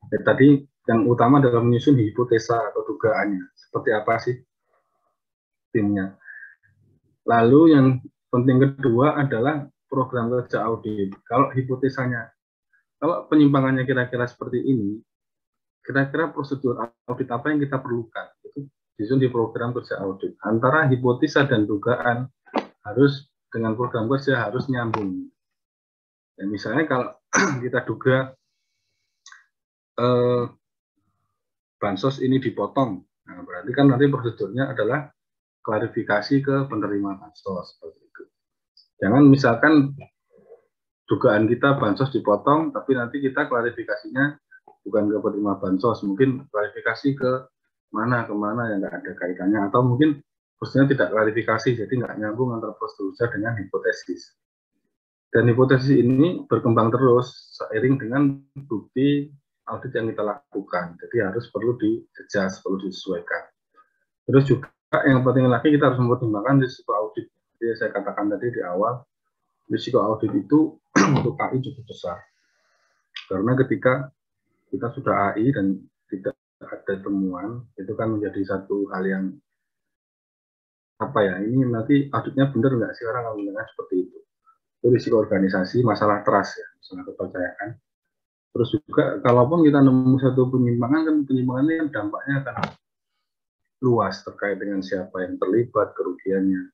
Speaker 2: Tadi yang utama adalah menyusun hipotesa atau dugaannya. Seperti apa sih timnya? Lalu yang penting kedua adalah program kerja audit. Kalau hipotesanya, kalau penyimpangannya kira-kira seperti ini, kira-kira prosedur audit apa yang kita perlukan? Itu disusun di program kerja audit. Antara hipotesa dan dugaan harus dengan program kerja harus nyambung. Ya, misalnya kalau kita duga bansos ini dipotong, nah berarti kan nanti prosedurnya adalah klarifikasi ke penerima bansos seperti itu. Jangan misalkan dugaan kita bansos dipotong, tapi nanti kita klarifikasinya bukan ke penerima bansos, mungkin klarifikasi ke mana kemana yang nggak ada kaitannya, atau mungkin prosedurnya tidak klarifikasi, jadi nggak nyambung antara prosedur dengan hipotesis. Dan hipotesis ini berkembang terus seiring dengan bukti audit yang kita lakukan, jadi harus perlu di-adjust, perlu disesuaikan. Terus juga yang penting lagi kita harus mempertimbangkan risiko audit. Jadi saya katakan tadi di awal, risiko audit itu untuk AI cukup besar. Karena ketika kita sudah AI dan tidak ada temuan, itu kan menjadi satu hal yang apa ya, ini nanti auditnya benar nggak sih, orang mendengar seperti itu. Itu risiko organisasi, masalah trust ya, masalah kepercayaan. Terus juga kalaupun kita nemu satu penyimpangan, kan penyimpangan ini dampaknya akan luas terkait dengan siapa yang terlibat, kerugiannya.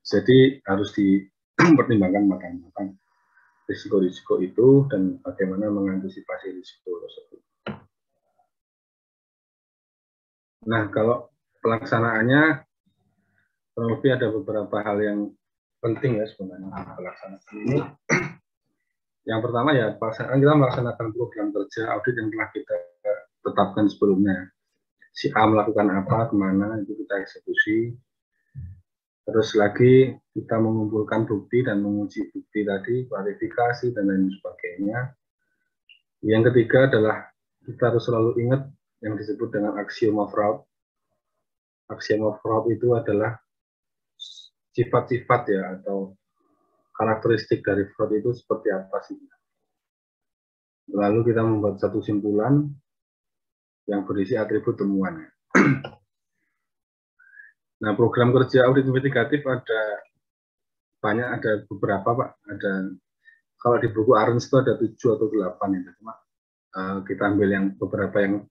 Speaker 2: Jadi harus dipertimbangkan matang-matang risiko-risiko itu dan bagaimana mengantisipasi risiko tersebut. Nah, kalau pelaksanaannya, kurang lebih ada beberapa hal yang penting ya sebenarnya pelaksanaan ini. Yang pertama ya, kita melaksanakan program kerja audit yang telah kita tetapkan sebelumnya. Si A melakukan apa, kemana, itu kita eksekusi. Terus lagi kita mengumpulkan bukti dan menguji bukti tadi, klarifikasi, dan lain sebagainya. Yang ketiga adalah kita harus selalu ingat yang disebut dengan axiom of fraud. Axiom of fraud itu adalah sifat-sifat ya, atau karakteristik dari fraud itu seperti apa sih. Lalu kita membuat satu simpulan yang berisi atribut temuan. Nah, program kerja audit investigatif ada beberapa Pak. Ada, kalau di buku Arens itu ada 7 atau 8 itu, cuma kita ambil yang beberapa yang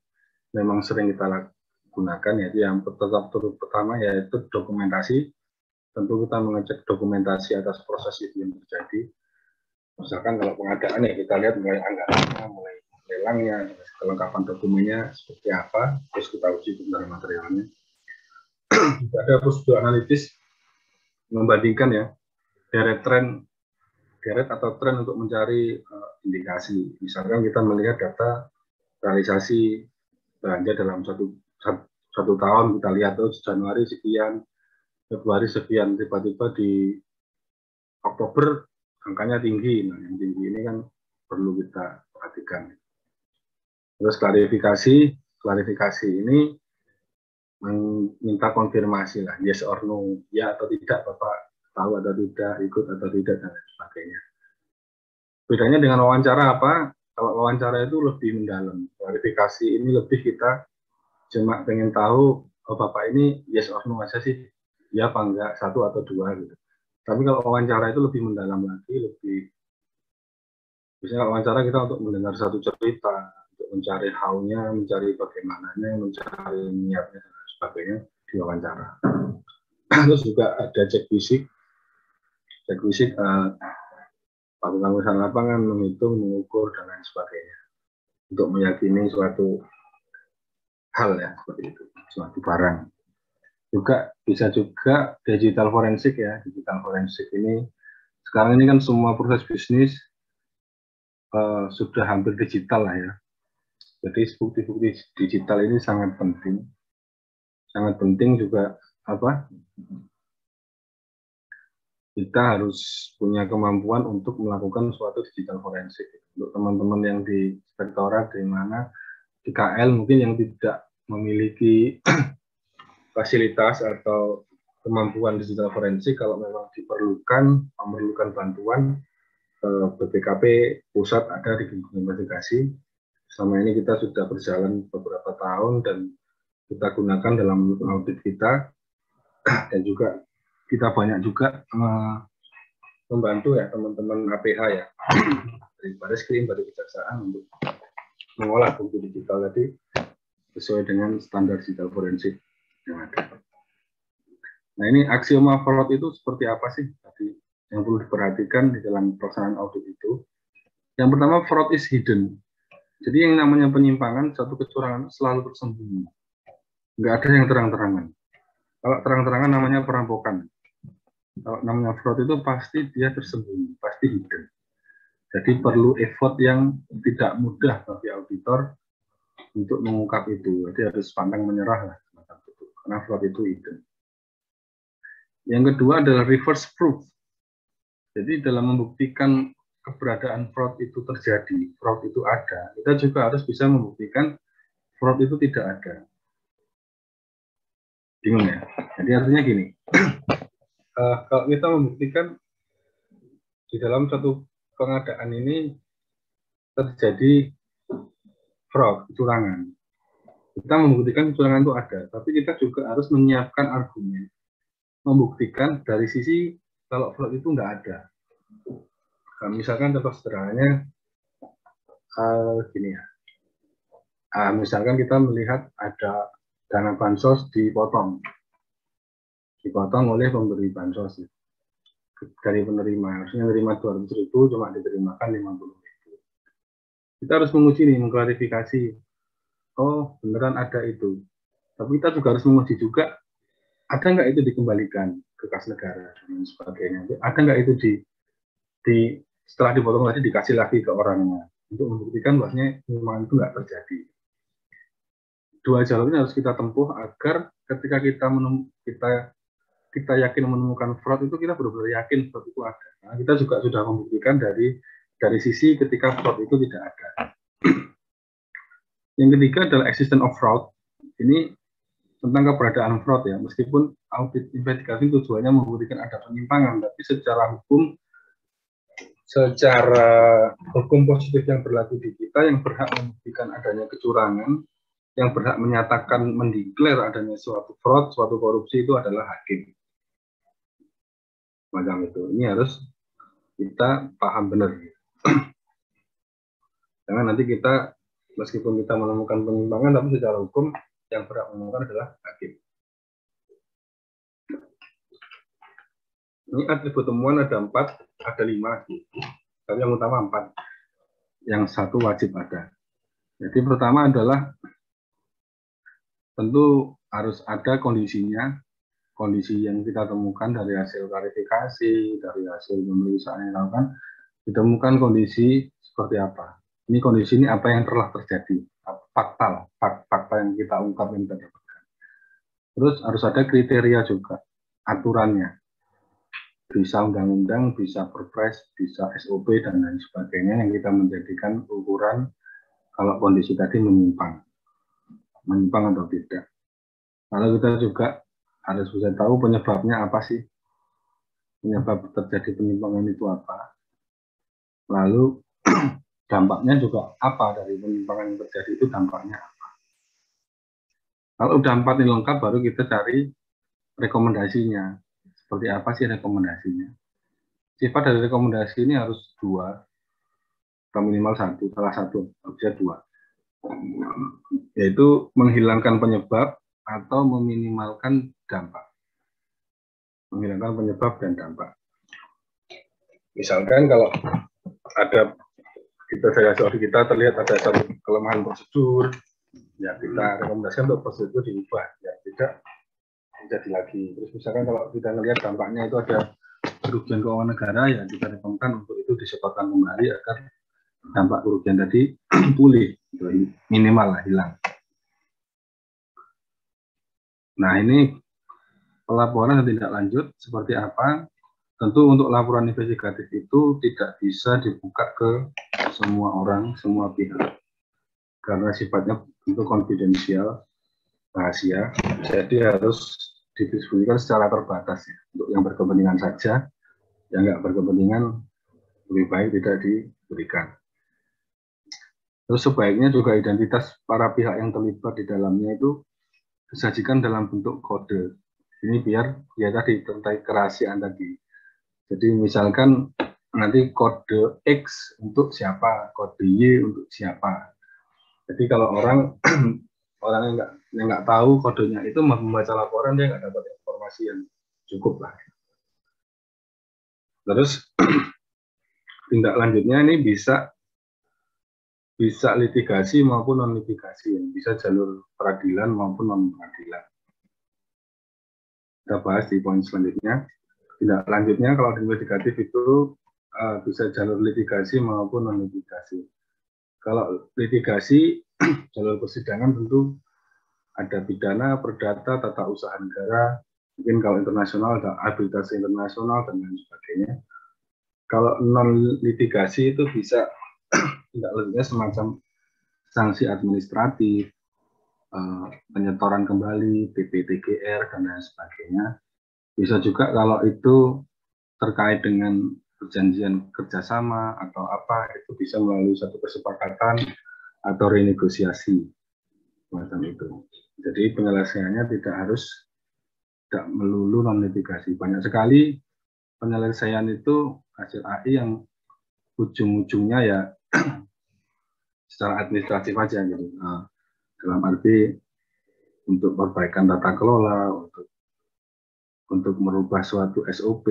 Speaker 2: memang sering kita gunakan, yaitu yang pertama yaitu dokumentasi. Tentu kita mengecek dokumentasi atas proses itu yang terjadi. Misalkan kalau pengadaan ya kita lihat mulai anggarannya, mulai lelangnya, kelengkapan dokumennya seperti apa, terus kita uji kebenaran materialnya. Ada prosedur analitis membandingkan ya deret atau tren untuk mencari indikasi. Misalkan kita melihat data realisasi belanja dalam satu tahun, kita lihat Januari sekian, Februari sekian, tiba-tiba di Oktober angkanya tinggi. Nah, yang tinggi ini kan perlu kita perhatikan. Terus klarifikasi ini meminta konfirmasi lah, yes or no, ya atau tidak, Bapak tahu atau tidak, ikut atau tidak, dan lain sebagainya. Bedanya dengan wawancara apa? Kalau wawancara itu lebih mendalam, klarifikasi ini lebih kita cuma pengen tahu, oh Bapak ini yes or no aja sih, ya apa enggak, 1 atau 2 gitu. Tapi kalau wawancara itu lebih mendalam lagi, biasanya wawancara kita untuk mendengar satu cerita, untuk mencari how-nya, mencari bagaimananya, mencari niatnya, dan sebagainya di wawancara. Terus juga ada cek fisik melakukan urusan lapangan, menghitung, mengukur, dan lain sebagainya untuk meyakini suatu hal ya, seperti itu, suatu barang. Juga bisa juga digital forensik ya. Digital forensik ini sekarang ini kan semua proses bisnis sudah hampir digital lah ya. Jadi bukti-bukti digital ini sangat penting. Sangat penting juga apa? Kita harus punya kemampuan untuk melakukan suatu digital forensik. Untuk teman-teman yang di inspektorat, di mana di KL mungkin yang tidak memiliki fasilitas atau kemampuan digital forensik, kalau memang memerlukan bantuan, BPKP pusat ada di investigasi. Selama ini kita sudah berjalan beberapa tahun dan kita gunakan dalam audit kita, dan juga kita banyak juga membantu ya teman-teman APH ya, dari Bareskrim, dari Kejaksaan untuk mengolah bukti digital tadi sesuai dengan standar digital forensik yang ada. Nah, ini aksioma fraud itu seperti apa sih tadi yang perlu diperhatikan di dalam pelaksanaan audit itu? Yang pertama, fraud is hidden. Jadi yang namanya penyimpangan, satu kecurangan selalu tersembunyi. Nggak ada yang terang-terangan. Kalau terang-terangan namanya perampokan. Kalau namanya fraud itu pasti dia tersembunyi, pasti hidden. Jadi perlu effort yang tidak mudah bagi auditor untuk mengungkap itu. Jadi harus pantang menyerah lah, karena fraud itu hidden. Yang kedua adalah reverse proof. Jadi dalam membuktikan keberadaan fraud itu terjadi, fraud itu ada, kita juga harus bisa membuktikan fraud itu tidak ada. Bingung ya? Jadi artinya gini, kalau kita membuktikan di dalam satu pengadaan ini terjadi fraud, kecurangan, kita membuktikan kecurangan itu ada, tapi kita juga harus menyiapkan argumen, membuktikan dari sisi kalau fraud itu nggak ada. Nah, misalkan contoh sederhananya gini ya, misalkan kita melihat ada dana bansos dipotong oleh pemberi bansos dari penerima, harusnya menerima 200.000 cuma diterimakan 50.000. Kita harus menguji nih, mengklarifikasi, oh beneran ada itu, tapi kita juga harus menguji juga ada nggak itu dikembalikan ke kas negara dan sebagainya, ada nggak itu setelah dipotong tadi dikasih lagi ke orangnya untuk membuktikan bahwasanya penyimpangan itu nggak terjadi. Dua jalur ini harus kita tempuh agar ketika kita yakin menemukan fraud itu kita benar-benar yakin fraud itu ada. Nah, kita juga sudah membuktikan dari sisi ketika fraud itu tidak ada. Yang ketiga adalah existence of fraud. Ini tentang keberadaan fraud ya. Meskipun audit investigasi tujuannya membuktikan ada penyimpangan, tapi secara hukum positif yang berlaku di kita yang berhak membuktikan adanya kecurangan, yang berhak menyatakan mendeklar adanya suatu fraud, suatu korupsi itu adalah hakim. Macam itu. Ini harus kita paham benar. Jangan nanti kita meskipun kita menemukan penyimpangan, tapi secara hukum yang berhak menemukan adalah hakim. Ini atribut temuan ada 4, ada 5. Tapi yang utama 4. Yang 1 wajib ada. Jadi pertama adalah tentu harus ada kondisinya, kondisi yang kita temukan dari hasil klarifikasi, dari hasil pemeriksaan yang dilakukan, ditemukan kondisi seperti apa. Ini kondisi ini apa yang telah terjadi, fakta yang kita ungkap yang kita dapatkan. Terus harus ada kriteria juga, aturannya. Bisa undang-undang, bisa perpres, bisa SOP, dan lain sebagainya yang kita menjadikan ukuran kalau kondisi tadi menyimpang atau tidak. Lalu kita juga harus bisa tahu penyebabnya apa sih, penyebab terjadi penyimpangan itu apa. Lalu dampaknya juga apa dari penyimpangan yang terjadi itu dampaknya apa. Kalau udah 4 ini lengkap, baru kita cari rekomendasinya. Seperti apa sih rekomendasinya? Sifat dari rekomendasi ini harus 2 atau minimal 1, salah satu, bisa 2. Yaitu menghilangkan penyebab atau meminimalkan dampak. Menghilangkan penyebab dan dampak. Misalkan kalau ada dari hasil kita terlihat ada satu kelemahan prosedur, ya kita rekomendasikan untuk prosedur diubah, ya tidak terjadi lagi. Terus misalkan kalau kita melihat dampaknya itu ada kerugian keuangan negara, ya kita rekomendasikan untuk itu disetorkan kembali agar dampak kerugian tadi pulih, minimal lah, hilang. Nah, ini pelaporan tindak lanjut seperti apa? Tentu untuk laporan investigatif itu tidak bisa dibuka ke semua orang, semua pihak. Karena sifatnya tentu konfidensial, rahasia. Jadi harus didistribusikan secara terbatas ya. Untuk yang berkepentingan saja, yang nggak berkepentingan lebih baik tidak diberikan. Terus sebaiknya juga identitas para pihak yang terlibat di dalamnya itu disajikan dalam bentuk kode. Ini biar tadi tentang kerahasiaan tadi. Jadi misalkan nanti kode X untuk siapa, kode Y untuk siapa. Jadi kalau orang yang nggak tahu kodenya itu membaca laporan, dia nggak dapat informasi yang cukup lah. Terus tindak lanjutnya ini bisa litigasi maupun non litigasi, bisa jalur peradilan maupun non peradilan. Kita bahas di poin selanjutnya. Tindak lanjutnya kalau di investigatif itu bisa jalur litigasi maupun non litigasi. Kalau litigasi jalur persidangan tentu ada pidana, perdata, tata usaha negara. Mungkin kalau internasional ada arbitration internasional dan lain sebagainya. Kalau non litigasi itu bisa tindak lanjutnya semacam sanksi administratif, penyetoran kembali, PPTGR dan lain sebagainya. Bisa juga kalau itu terkait dengan perjanjian kerjasama atau apa, itu bisa melalui satu kesepakatan atau renegosiasi macam itu. Jadi penyelesaiannya tidak melulu non litigasi. Banyak sekali penyelesaian itu hasil AI yang ujung-ujungnya ya secara administratif aja gitu. Dalam arti untuk perbaikan tata kelola, untuk merubah suatu SOP,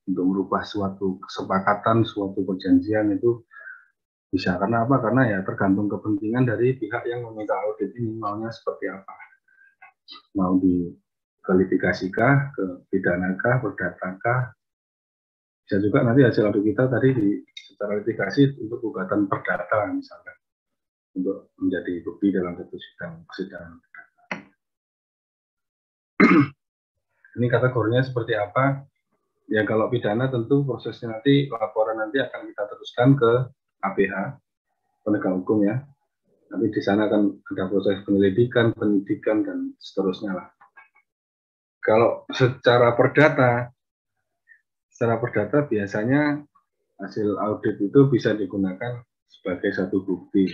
Speaker 2: untuk merubah suatu kesepakatan, suatu perjanjian itu bisa. Karena apa? Karena ya tergantung kepentingan dari pihak yang meminta audit ini maunya seperti apa. Mau ke litigasikah, ke pidanakah, perdatakah. Bisa juga nanti hasil audit kita tadi secara litigasi untuk gugatan perdata misalkan, untuk menjadi bukti dalam satu persidangan. Ini kategorinya seperti apa? Ya kalau pidana tentu prosesnya nanti, laporan nanti akan kita teruskan ke APH, penegak hukum ya. Nanti di sana akan ada proses penyelidikan, penyidikan, dan seterusnya lah. Kalau secara perdata biasanya hasil audit itu bisa digunakan sebagai satu bukti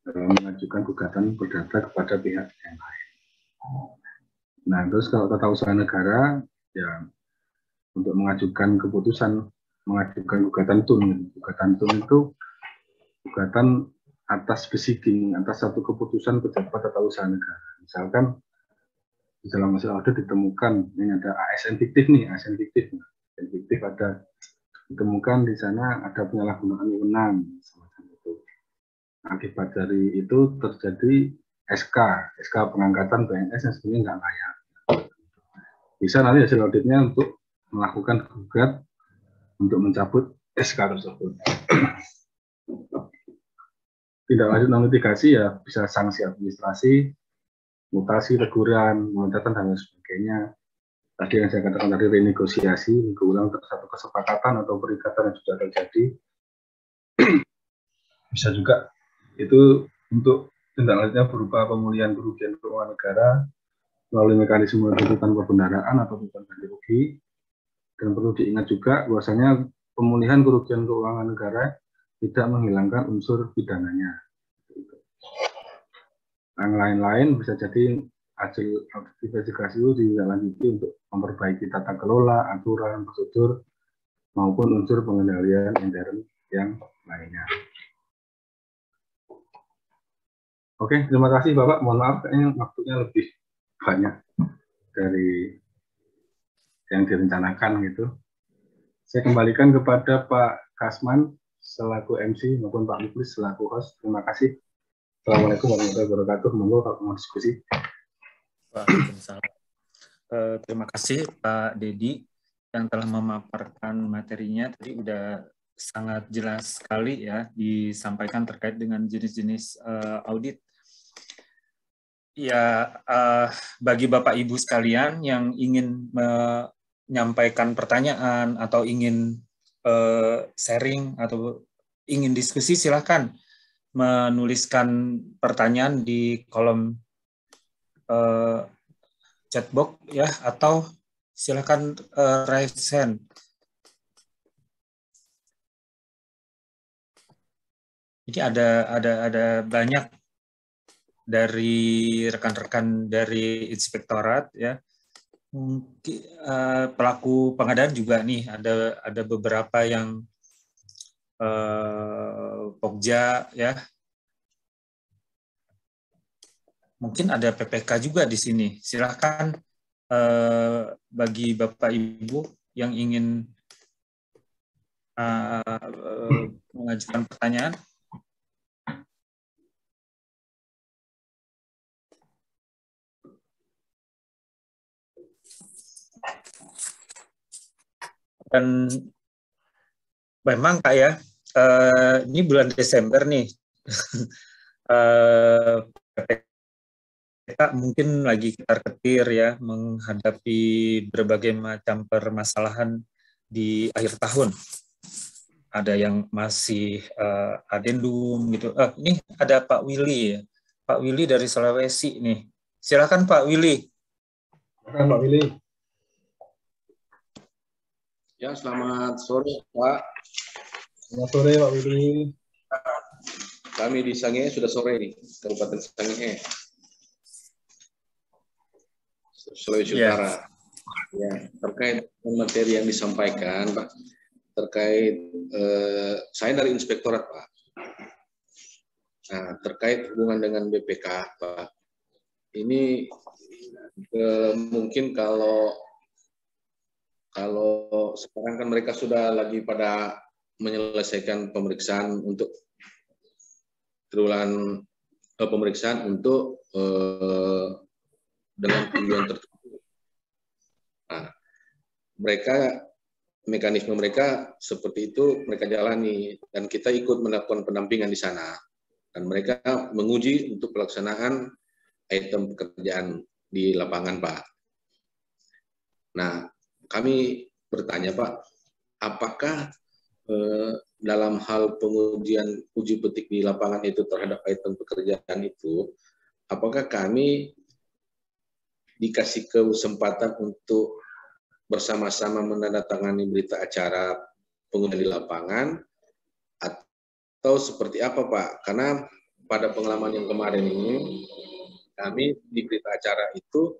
Speaker 2: dalam mengajukan gugatan perdata kepada pihak yang lain. Nah, terus kalau tata usaha negara, ya untuk mengajukan keputusan, mengajukan gugatan tun. Gugatan tun itu gugatan atas besiking, atas satu keputusan pejabat tata usaha negara. Misalkan di dalam hasil audit ditemukan, ini ada ASN fiktif nih, ASN fiktif. ASN fiktif ada ditemukan di sana ada penyalahgunaan wewenang. Akibat dari itu terjadi SK pengangkatan PNS yang sebenarnya nggak layak. Bisa nanti hasil auditnya untuk melakukan gugat untuk mencabut SK tersebut. Tindak lanjut non litigasi ya bisa sanksi administrasi, mutasi, teguran, pemecatan dan lain sebagainya. Tadi yang saya katakan tadi renegosiasi, mengulang satu kesepakatan atau perikatan yang sudah terjadi. Bisa juga itu untuk tindak lanjutnya berupa pemulihan kerugian keuangan negara melalui mekanisme tuntutan pembenaran atau tuntutan ganti rugi. Dan perlu diingat juga bahwasanya pemulihan kerugian keuangan negara tidak menghilangkan unsur pidananya. Yang lain-lain bisa jadi hasil investigasi itu dilanjuti untuk memperbaiki tata kelola, aturan, prosedur, maupun unsur pengendalian intern yang lainnya. Oke, terima kasih Bapak. Mohon maaf, kayaknya waktunya lebih banyak dari yang direncanakan gitu. Saya kembalikan kepada Pak Kasman selaku MC maupun Pak Muklis selaku host. Terima kasih. Assalamualaikum warahmatullahi wabarakatuh. Monggo Pak mau diskusi.
Speaker 1: Waalaikumsalam. Terima kasih Pak Dedi yang telah memaparkan materinya. Tadi udah sangat jelas sekali ya disampaikan terkait dengan jenis-jenis audit. Ya, bagi Bapak Ibu sekalian yang ingin menyampaikan pertanyaan atau ingin sharing atau ingin diskusi, silakan menuliskan pertanyaan di kolom chatbox ya, atau silakan raise hand. Ini ada banyak dari rekan-rekan dari inspektorat ya. Mungkin pelaku pengadaan juga nih ada beberapa yang Pokja ya. Mungkin ada PPK juga di sini. Silakan bagi Bapak Ibu yang ingin mengajukan pertanyaan. Dan memang Kak ya, ini bulan Desember nih, PPK mungkin lagi ketar-ketir ya menghadapi berbagai macam permasalahan di akhir tahun. Ada yang masih adendum gitu. Ini ada Pak Willy ya, Pak Willy dari Sulawesi nih. Silakan Pak Willy.
Speaker 2: Silakan Pak Willy.
Speaker 3: Ya, selamat sore Pak.
Speaker 2: Selamat sore Pak Willy.
Speaker 3: Kami di Sangihe sudah sore nih, Kabupaten Sangihe, Sulawesi Utara. Ya, terkait materi yang disampaikan Pak, terkait saya dari inspektorat Pak. Nah, terkait hubungan dengan BPK Pak, ini mungkin kalau sekarang kan mereka sudah lagi pada menyelesaikan pemeriksaan untuk triwulan pemeriksaan untuk dengan tujuan tertentu. Nah, mereka mekanisme mereka seperti itu mereka jalani, dan kita ikut melakukan pendampingan di sana, dan mereka menguji untuk pelaksanaan item pekerjaan di lapangan, Pak. Nah, kami bertanya, Pak, apakah dalam hal pengujian uji petik di lapangan itu terhadap item pekerjaan itu, apakah kami dikasih kesempatan untuk bersama-sama menandatangani berita acara pengujian di lapangan, atau seperti apa, Pak? Karena pada pengalaman yang kemarin ini, kami di berita acara itu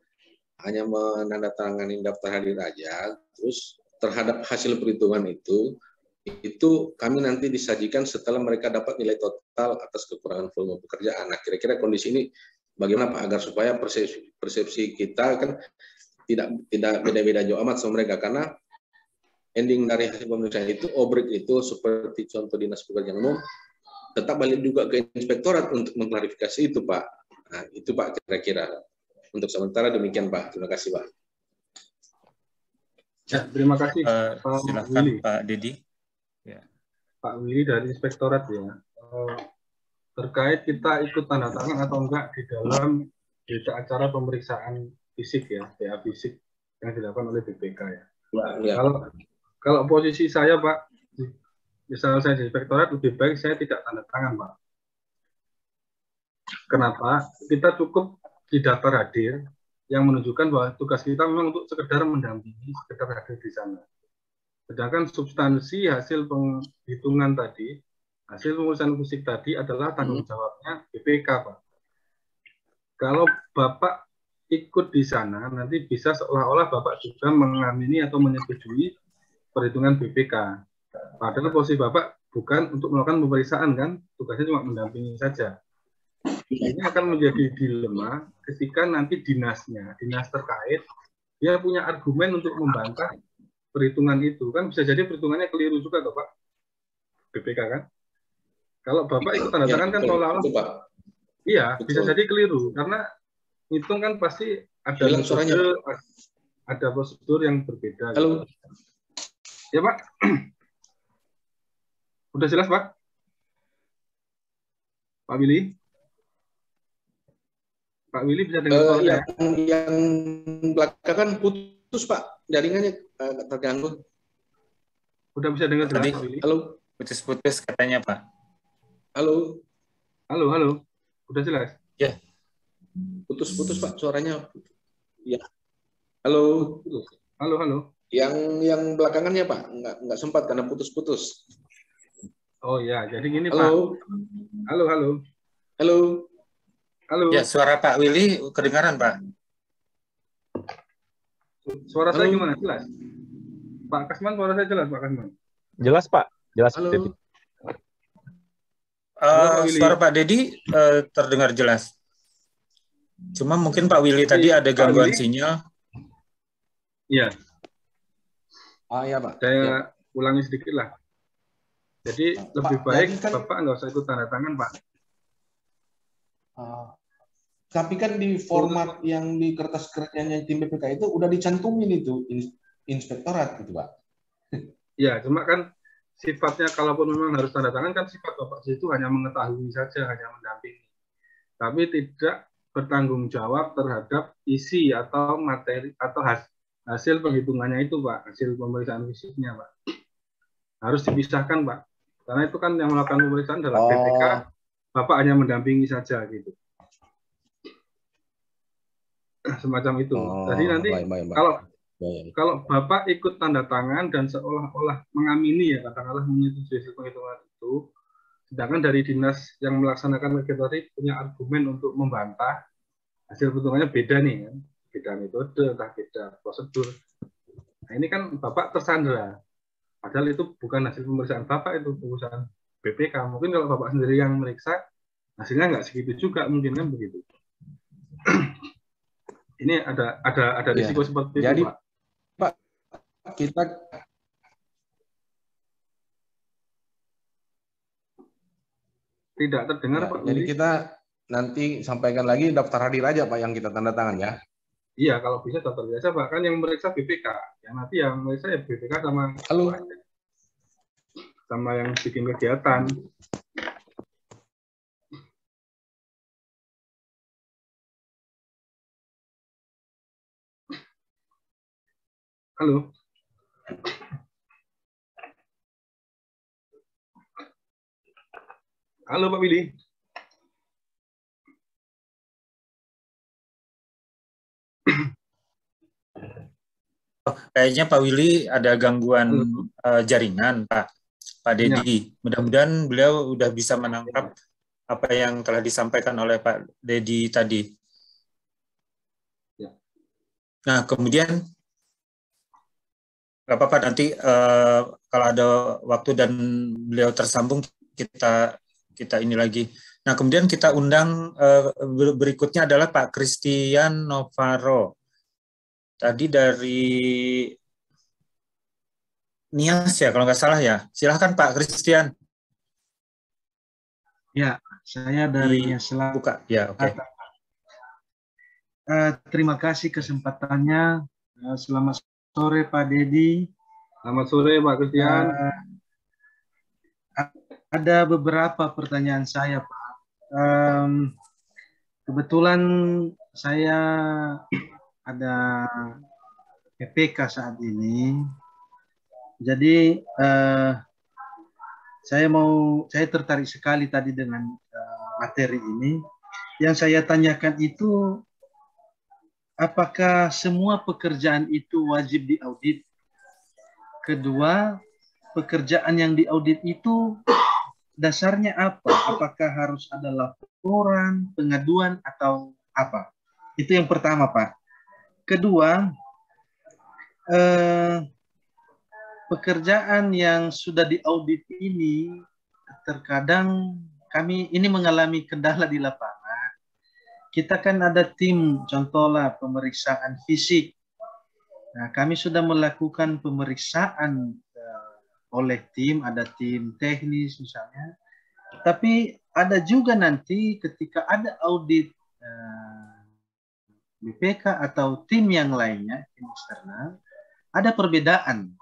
Speaker 3: hanya menandatangani daftar hadir aja, terus terhadap hasil perhitungan itu kami nanti disajikan setelah mereka dapat nilai total atas kekurangan volume pekerjaan. Nah, kira-kira kondisi ini bagaimana, Pak, agar supaya persepsi kita kan tidak beda-beda jauh amat sama mereka, karena ending dari hasil pemeriksaan itu, obrek itu seperti contoh Dinas Pekerjaan Umum tetap balik juga ke inspektorat untuk mengklarifikasi itu, Pak. Nah, itu, Pak, kira-kira. Untuk sementara demikian, Pak. Terima kasih, Pak.
Speaker 2: Ya, terima kasih, Pak
Speaker 1: Silakan,
Speaker 2: Willy.
Speaker 1: Pak Dedi. Ya.
Speaker 2: Pak Willy dari inspektorat ya. Terkait kita ikut tanda tangan atau enggak di dalam berita acara pemeriksaan fisik ya, PA fisik yang dilakukan oleh BPK ya.
Speaker 3: Ya.
Speaker 2: Kalau posisi saya, Pak, misalnya saya di inspektorat, lebih baik saya tidak tanda tangan, Pak. Kenapa? Kita cukup di daftar hadir yang menunjukkan bahwa tugas kita memang untuk sekedar mendampingi, sekedar hadir di sana. Sedangkan substansi hasil penghitungan tadi, hasil pemeriksaan fisik tadi adalah tanggung jawabnya BPK, Pak. Kalau Bapak ikut di sana, nanti bisa seolah-olah Bapak juga mengamini atau menyetujui perhitungan BPK. Padahal posisi Bapak bukan untuk melakukan pemeriksaan, kan? Tugasnya cuma mendampingi saja. Ini akan menjadi dilema ketika nanti dinas terkait, dia punya argumen untuk membantah perhitungan itu, kan bisa jadi perhitungannya keliru juga, toh, Pak, BPK kan. Kalau Bapak ikut tanda tangan kan seolah-olah, iya, bisa jadi keliru karena hitung kan pasti ada prosedur yang berbeda.
Speaker 3: Halo.
Speaker 2: Gitu. Ya, Pak. Udah jelas, Pak? Pak Willy? Pak Willy bisa dengar suaranya?
Speaker 3: Yang belakangan putus, Pak. Jaringannya terganggu.
Speaker 2: Udah bisa dengar jelas, Pak Willy?
Speaker 1: Halo. Putus-putus katanya, Pak.
Speaker 3: Halo.
Speaker 2: Halo. Udah jelas?
Speaker 3: Ya. Putus-putus, Pak, suaranya. Ya. Halo.
Speaker 2: Halo.
Speaker 3: Yang belakangannya, Pak, nggak sempat karena putus-putus.
Speaker 2: Oh ya, jadi gini,
Speaker 3: halo.
Speaker 2: Pak. Halo.
Speaker 1: Ya, suara Pak Willy kedengaran, Pak.
Speaker 2: Suara saya gimana? Jelas? Pak Kasman, suara saya jelas, Pak Kasman?
Speaker 4: Jelas, Pak. Jelas,
Speaker 3: halo.
Speaker 4: Dedi.
Speaker 1: Suara Pak Dedi terdengar jelas. Cuma mungkin Pak Willy tadi ada gangguan sinyal.
Speaker 2: Iya.
Speaker 3: Ya, Pak.
Speaker 2: Saya ulangi sedikit lah. Jadi lebih baik kan, Bapak nggak usah ikut tanda tangan, Pak.
Speaker 3: Tapi kan di format yang di kertas kerjanya tim BPK itu udah dicantumin itu inspektorat gitu, Pak.
Speaker 2: Ya, cuma kan sifatnya kalaupun memang harus tanda tangan kan sifat Bapak itu hanya mengetahui saja, hanya mendampingi. Tapi tidak bertanggung jawab terhadap isi atau materi atau hasil penghitungannya itu, Pak, hasil pemeriksaan fisiknya, Pak. Harus dipisahkan, Pak. Karena itu kan yang melakukan pemeriksaan adalah BPK, Bapak hanya mendampingi saja gitu. Semacam itu. Jadi nanti kalau Bapak ikut tanda tangan dan seolah-olah mengamini ya, katakanlah menyetujui hasil penghitungan itu, sedangkan dari dinas yang melaksanakan kegiatan tadi punya argumen untuk membantah, hasil perhitungannya beda nih, kan? Beda metode, entah beda prosedur. Nah ini kan Bapak tersandera. Padahal itu bukan hasil pemeriksaan Bapak, itu pemeriksaan BPK. Mungkin kalau Bapak sendiri yang meriksa, hasilnya nggak segitu juga, mungkin kan begitu. Ini ada risiko seperti
Speaker 3: jadi,
Speaker 2: itu,
Speaker 3: Pak.
Speaker 2: Pak.
Speaker 3: Kita
Speaker 2: tidak terdengar, Pak.
Speaker 3: Jadi kita nanti sampaikan lagi daftar hadir aja, Pak, yang kita tanda tangan ya.
Speaker 2: Iya, kalau bisa daftar biasa, Pak. Kan yang meriksa BPK. Yang nanti yang meriksa ya BPK
Speaker 3: Halo.
Speaker 2: sama yang bikin kegiatan. Halo. Halo, Pak Willy.
Speaker 1: Kayaknya Pak Willy ada gangguan jaringan, Pak Dedi. Mudah-mudahan beliau udah bisa menangkap apa yang telah disampaikan oleh Pak Dedi tadi.
Speaker 2: Ya.
Speaker 1: Nah, kemudian nggak apa-apa nanti kalau ada waktu dan beliau tersambung kita ini lagi. Nah, kemudian kita undang berikutnya adalah Pak Christian Novaro. Tadi dari Nias ya, kalau nggak salah ya. Silahkan Pak Christian.
Speaker 4: Ya, saya dari Nias Selatan.
Speaker 1: Buka, ya oke.
Speaker 4: Terima kasih kesempatannya. Selamat sore Pak Dedi.
Speaker 2: Selamat sore Pak Christian.
Speaker 4: Ada beberapa pertanyaan saya Pak. Kebetulan saya ada PPK saat ini. Jadi saya tertarik sekali tadi dengan materi ini. Yang saya tanyakan itu, apakah semua pekerjaan itu wajib diaudit? Kedua, pekerjaan yang diaudit itu dasarnya apa? Apakah harus ada laporan, pengaduan, atau apa? Itu yang pertama, Pak. Kedua, pekerjaan yang sudah diaudit ini terkadang kami ini mengalami kendala di lapangan. Kita kan ada tim, contohnya pemeriksaan fisik. Nah, kami sudah melakukan pemeriksaan oleh tim, ada tim teknis misalnya. Tapi ada juga nanti ketika ada audit BPK atau tim yang lainnya, tim eksternal, ada perbedaan.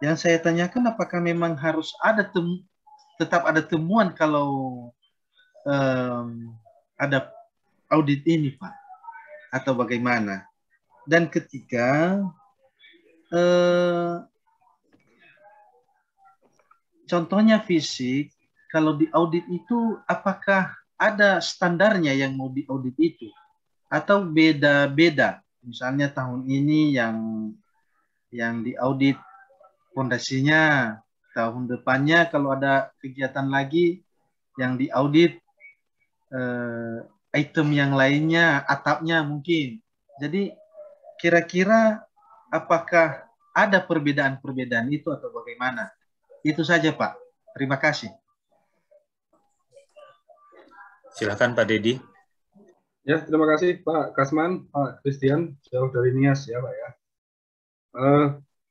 Speaker 4: Yang saya tanyakan apakah memang harus ada tetap ada temuan kalau ada audit ini, Pak? Atau bagaimana? Dan ketiga, contohnya fisik, kalau di audit itu apakah ada standarnya yang mau diaudit itu? Atau beda-beda? Misalnya tahun ini yang diaudit fondasinya, tahun depannya kalau ada kegiatan lagi yang diaudit item yang lainnya, atapnya mungkin. Jadi kira-kira apakah ada perbedaan-perbedaan itu atau bagaimana? Itu saja Pak. Terima kasih.
Speaker 1: Silakan Pak Dedi.
Speaker 2: Ya, terima kasih Pak Kasman, Pak Christian, jauh dari Nias ya Pak ya.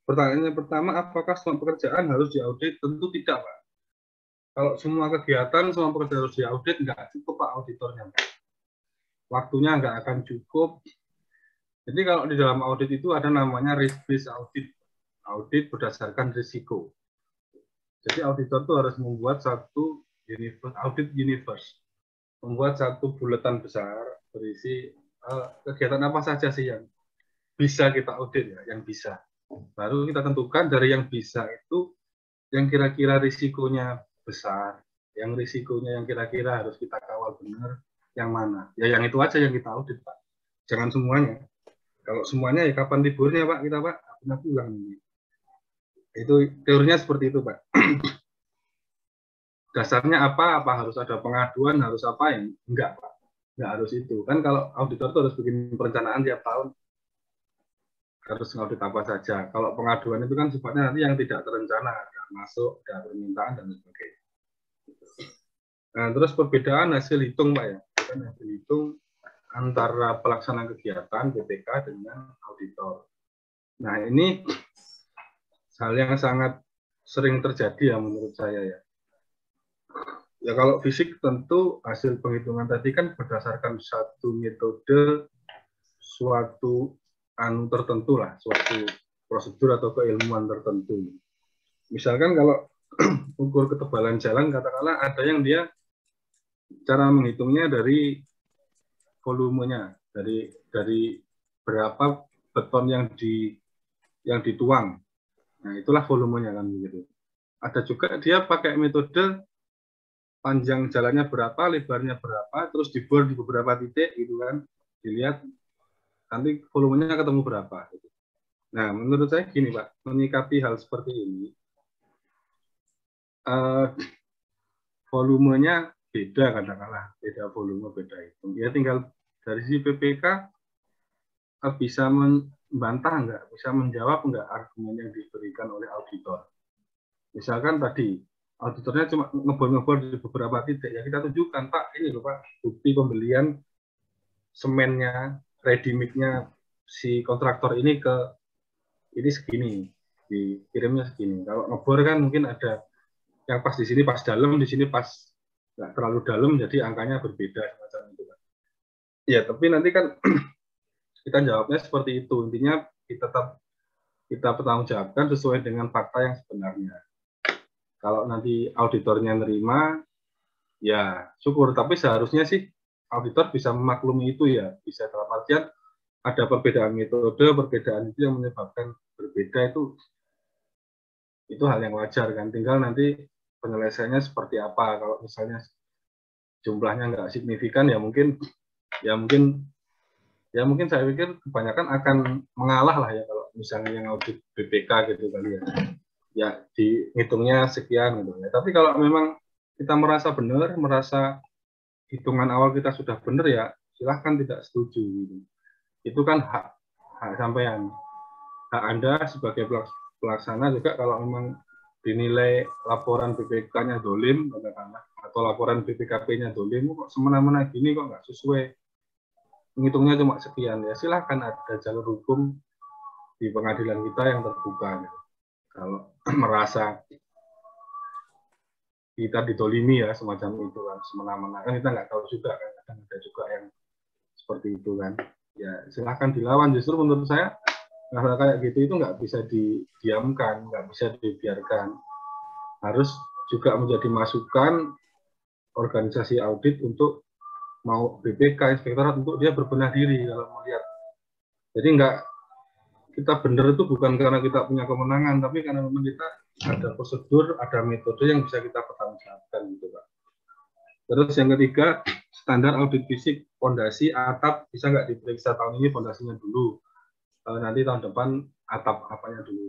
Speaker 2: Pertanyaan yang pertama, apakah semua pekerjaan harus diaudit? Tentu tidak Pak. Kalau semua kegiatan, semua pekerjaan harus diaudit, nggak cukup Pak auditornya. Waktunya nggak akan cukup. Jadi kalau di dalam audit itu ada namanya risk-based audit. Audit berdasarkan risiko. Jadi auditor itu harus membuat satu audit universe. Membuat satu buletan besar berisi kegiatan apa saja sih yang bisa kita audit ya, yang bisa. Baru kita tentukan dari yang bisa itu yang kira-kira risikonya besar, yang risikonya yang kira-kira harus kita kawal benar, yang mana. Ya yang itu aja yang kita audit Pak. Jangan semuanya. Kalau semuanya ya kapan liburnya Pak kita Pak? Pernah pulang ini. Itu teorinya seperti itu Pak. Dasarnya apa? Apa harus ada pengaduan? Harus apa yang enggak Pak? Enggak harus itu. Kan kalau auditor itu harus bikin perencanaan tiap tahun. Harus ngaudit apa saja. Kalau pengaduan itu kan sifatnya nanti yang tidak terencana, ada masuk, ada permintaan dan sebagainya. Nah, terus perbedaan hasil hitung Pak ya. Hasil hitung antara pelaksana kegiatan BPK dengan auditor. Nah, ini hal yang sangat sering terjadi ya menurut saya ya. Ya kalau fisik tentu hasil penghitungan tadi kan berdasarkan satu metode, suatu anu tertentu lah, suatu prosedur atau keilmuan tertentu. Misalkan kalau ukur ketebalan jalan, katakanlah ada yang dia cara menghitungnya dari volumenya, dari berapa beton yang dituang. Nah, itulah volumenya kan begitu. Ada juga dia pakai metode panjang jalannya berapa, lebarnya berapa, terus dibor di beberapa titik gitu kan, dilihat nanti volumenya ketemu berapa. Gitu. Nah, menurut saya gini Pak, menyikapi hal seperti ini, volumenya beda katakanlah, beda volume, beda itu. Ya tinggal dari sisi PPK bisa membantah enggak, bisa menjawab enggak argumen yang diberikan oleh auditor. Misalkan tadi auditornya cuma ngebor-ngebor di beberapa titik, ya kita tunjukkan Pak, ini loh Pak, bukti pembelian semennya, ready mix-nya si kontraktor ini ke ini segini, dikirimnya segini. Kalau ngebor kan mungkin ada yang pas di sini pas dalam, di sini pas nggak terlalu dalam, jadi angkanya berbeda semacam itu Pak. Ya tapi nanti kan kita jawabnya seperti itu, intinya kita pertanggungjawabkan sesuai dengan fakta yang sebenarnya. Kalau nanti auditornya nerima, ya syukur. Tapi seharusnya sih auditor bisa memaklumi itu ya. Bisa dalam artian ada perbedaan metode, perbedaan itu yang menyebabkan berbeda itu hal yang wajar kan. Tinggal nanti penyelesaiannya seperti apa. Kalau misalnya jumlahnya nggak signifikan ya mungkin saya pikir kebanyakan akan mengalah lah ya kalau misalnya yang audit BPK gitu kali ya. Ya dihitungnya sekian gitu ya. Tapi kalau memang kita merasa benar, merasa hitungan awal kita sudah benar ya silahkan tidak setuju gitu. Itu kan hak sampean. Hak Anda sebagai pelaksana juga kalau memang dinilai laporan BPK-nya dolim atau laporan BPKP-nya dolim kok semena-mena gini kok nggak sesuai. Menghitungnya cuma sekian ya silahkan ada jalur hukum di pengadilan kita yang terbuka gitu. Kalau merasa kita ditolimi ya semacam itu kan semena-mena kan kita nggak tahu juga kan kadang ada juga yang seperti itu kan ya silahkan dilawan. Justru menurut saya hal kayak gitu itu nggak bisa didiamkan, nggak bisa dibiarkan, harus juga menjadi masukan organisasi audit untuk mau BPK inspektorat untuk dia berbenah diri kalau melihat. Jadi nggak kita benar itu bukan karena kita punya kemenangan, tapi karena memang kita ada prosedur, ada metode yang bisa kita pertanggungjawabkan gitu Pak. Terus yang ketiga, standar audit fisik fondasi atap bisa nggak diperiksa tahun ini fondasinya dulu, nanti tahun depan atap apanya dulu.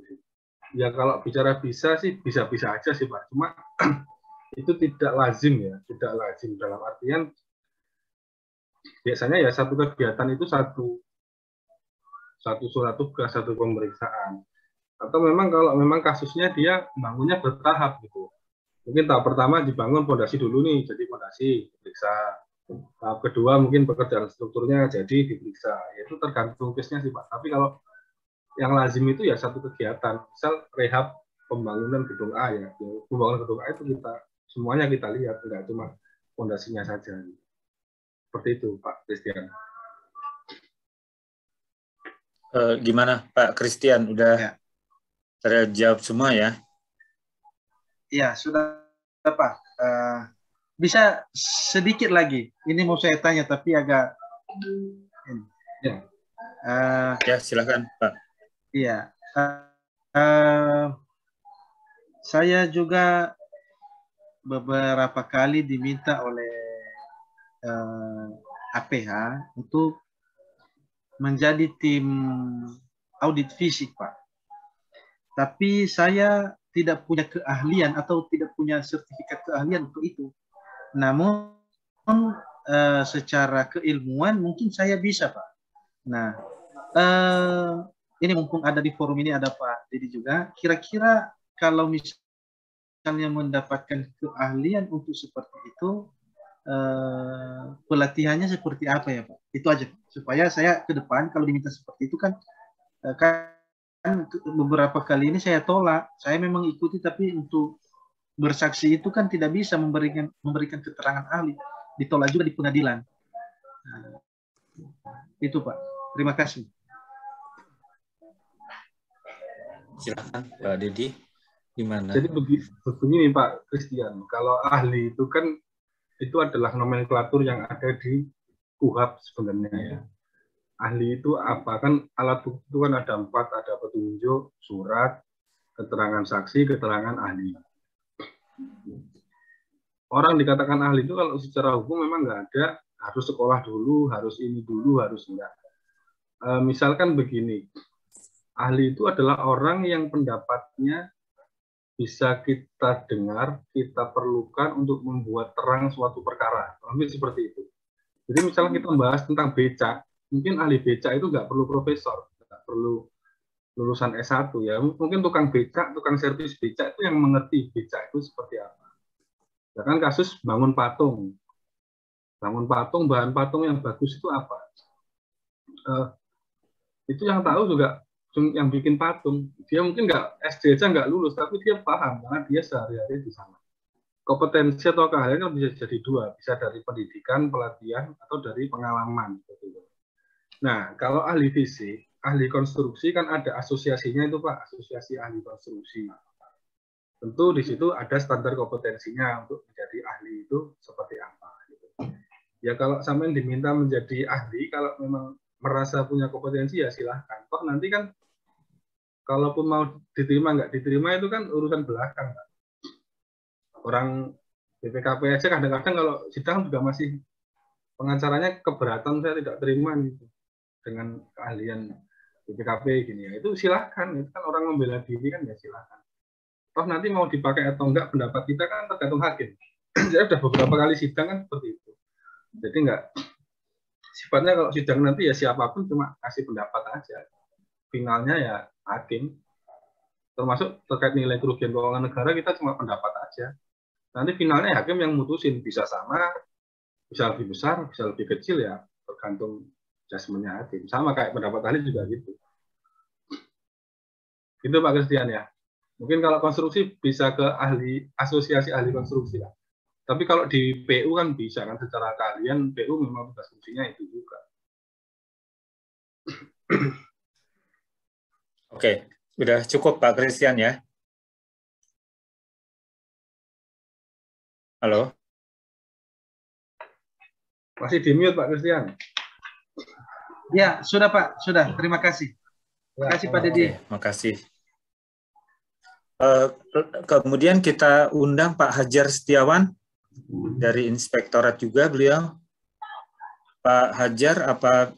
Speaker 2: Ya kalau bicara bisa sih bisa-bisa aja sih Pak. Cuma itu tidak lazim ya, tidak lazim dalam artian biasanya ya satu kegiatan itu satu surat tugas, satu pemeriksaan. Atau memang kalau memang kasusnya dia bangunnya bertahap gitu. Mungkin tahap pertama dibangun fondasi dulu nih, jadi fondasi diperiksa. Tahap kedua mungkin pekerjaan strukturnya jadi diperiksa. Ya, itu tergantung case-nya sih Pak. Tapi kalau yang lazim itu ya satu kegiatan. Misal rehab pembangunan gedung A ya. Pembangunan gedung A itu semuanya kita lihat, tidak cuma fondasinya saja. Seperti itu Pak Christian.
Speaker 1: Gimana Pak Christian, udah ya terjawab semua ya?
Speaker 4: Ya sudah Pak. Bisa sedikit lagi. Ini mau saya tanya tapi agak.
Speaker 1: Ya silakan Pak.
Speaker 4: Iya. Saya juga beberapa kali diminta oleh APH untuk menjadi tim audit fisik, Pak. Tapi saya tidak punya keahlian atau tidak punya sertifikat keahlian untuk itu. Namun secara keilmuan mungkin saya bisa, Pak. Nah, ini mumpung ada di forum ini ada Pak Dedi juga. Kira-kira kalau misalnya mendapatkan keahlian untuk seperti itu, pelatihannya seperti apa ya Pak? Itu aja supaya saya ke depan kalau diminta seperti itu kan beberapa kali ini saya tolak. Saya memang ikuti tapi untuk bersaksi itu kan tidak bisa memberikan keterangan ahli, ditolak juga di pengadilan. Itu Pak. Terima kasih.
Speaker 1: Silakan Pak Dedi, gimana?
Speaker 2: Jadi begini Pak Christian, kalau ahli itu kan itu adalah nomenklatur yang ada di KUHP sebenarnya ya. Ahli itu apa? Kan alat bukti itu kan ada 4, ada petunjuk, surat, keterangan saksi, keterangan ahli. Orang dikatakan ahli itu kalau secara hukum memang nggak ada, harus sekolah dulu, harus ini dulu, harus enggak. Misalkan begini, ahli itu adalah orang yang pendapatnya bisa kita dengar, kita perlukan untuk membuat terang suatu perkara. Lebih seperti itu. Jadi misalnya kita membahas tentang becak, mungkin ahli becak itu nggak perlu profesor, nggak perlu lulusan S1 ya. Mungkin tukang becak, tukang servis becak itu yang mengerti becak itu seperti apa. Ya kan kasus bangun patung. Bangun patung, bahan patung yang bagus itu apa? Itu yang tahu juga yang bikin patung. Dia mungkin nggak SD aja nggak lulus, tapi dia paham karena dia sehari-hari di sana. Kompetensi atau keahlian bisa jadi 2, bisa dari pendidikan, pelatihan, atau dari pengalaman. Nah, kalau ahli fisik, ahli konstruksi kan ada asosiasinya itu Pak, asosiasi ahli konstruksi. Tentu di situ ada standar kompetensinya untuk menjadi ahli itu seperti apa. Gitu. Ya kalau sampai diminta menjadi ahli, kalau memang merasa punya kompetensi ya silahkan. Toh nanti kan kalaupun mau diterima nggak diterima itu kan urusan belakang Pak. Orang BPKP aja kadang-kadang kalau sidang juga masih pengacaranya keberatan saya tidak terima gitu dengan keahlian BPKP gini ya. Itu silahkan, itu kan orang membela diri kan ya silahkan. Toh nanti mau dipakai atau enggak pendapat kita kan tergantung hakim. Saya sudah beberapa kali sidang kan seperti itu. Jadi enggak sifatnya kalau sidang nanti ya siapapun cuma kasih pendapat aja. Finalnya ya hakim. Termasuk terkait nilai kerugian keuangan negara kita cuma pendapat aja. Nanti finalnya hakim yang mutusin, bisa sama, bisa lebih besar, bisa lebih kecil ya tergantung judgementnya hakim. Sama kayak pendapat ahli juga gitu. Gitu Pak Christian ya. Mungkin kalau konstruksi bisa ke ahli asosiasi ahli konstruksi lah. Tapi kalau di PU kan bisa kan secara keahlian PU memang tugas fungsinya itu juga.
Speaker 1: Oke, sudah cukup Pak Christian ya. Halo.
Speaker 2: Masih di mute Pak Christian.
Speaker 4: Ya, sudah Pak, sudah. Terima kasih. Terima kasih Pak Dedi.
Speaker 1: Terima kasih. Kemudian kita undang Pak Hajar Setiawan dari Inspektorat juga beliau. Pak Hajar, apa